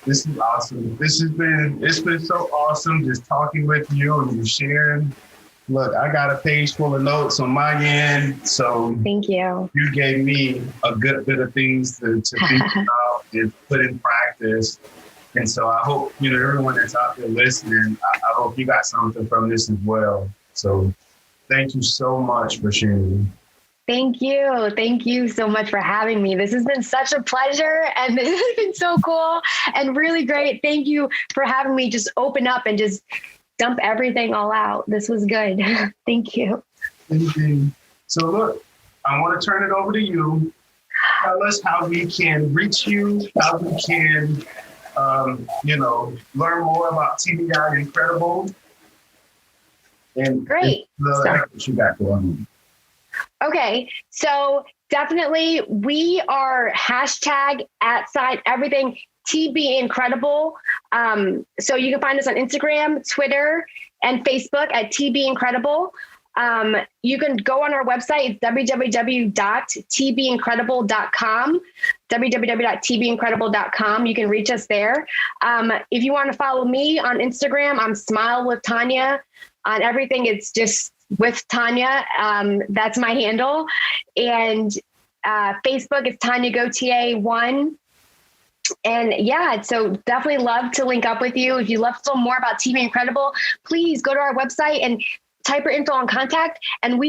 This is awesome. It's been so awesome just talking with you and you sharing. Look, I got a page full of notes on my end. So thank you. You gave me a good bit of things to think about and put in practice. And so I hope, everyone that's out there listening, I hope you got something from this as well. So thank you so much for sharing. Thank you. Thank you so much for having me. This has been such a pleasure and this has been so cool and really great. Thank you for having me just open up and just dump everything all out. This was good. Thank you. Indeed. So look, I want to turn it over to you. Tell us how we can reach you, how we can, learn more about TBI Incredible. And Great. What you got going on? Okay, so definitely we are #everything TB Incredible. So you can find us on Instagram, Twitter, and Facebook at TB Incredible. You can go on our website. It's www.tbincredible.com, www.tbincredible.com. You can reach us there. If you want to follow me on Instagram, I'm Smile with Tanya. On everything, it's just with Tanya. That's my handle. And Facebook is Tanya Gauthier 1. And yeah, so definitely love to link up with you. If you love to know more about TB Incredible, please go to our website and type your info on contact. And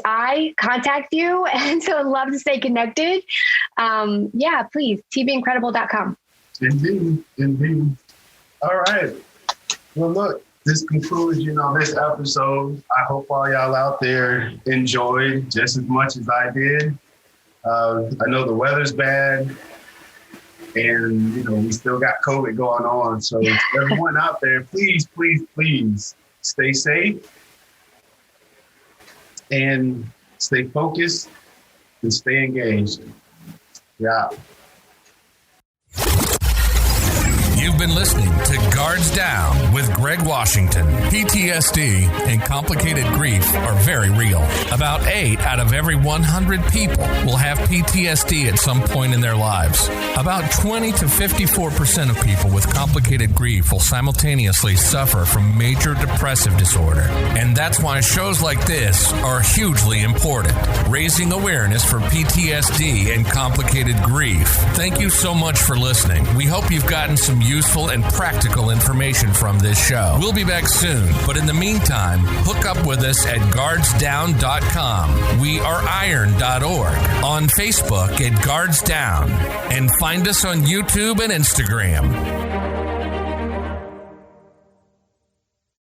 I contact you. And so I'd love to stay connected. Yeah, please, tbincredible.com. Indeed. All right. Well, look, this concludes, this episode. I hope all y'all out there enjoyed just as much as I did. I know the weather's bad. And, we still got COVID going on. So everyone out there, please stay safe and stay focused and stay engaged. Yeah. You've been listening to Guards Down with Greg Washington. PTSD and complicated grief are very real. About 8 out of every 100 people will have PTSD at some point in their lives. About 20 to 54% of people with complicated grief will simultaneously suffer from major depressive disorder. And that's why shows like this are hugely important. Raising awareness for PTSD and complicated grief. Thank you so much for listening. We hope you've gotten some useful and practical information from this show. We'll be back soon, but in the meantime, hook up with us at guardsdown.com. We are iron.org. On Facebook at Guards Down, and find us on YouTube and Instagram.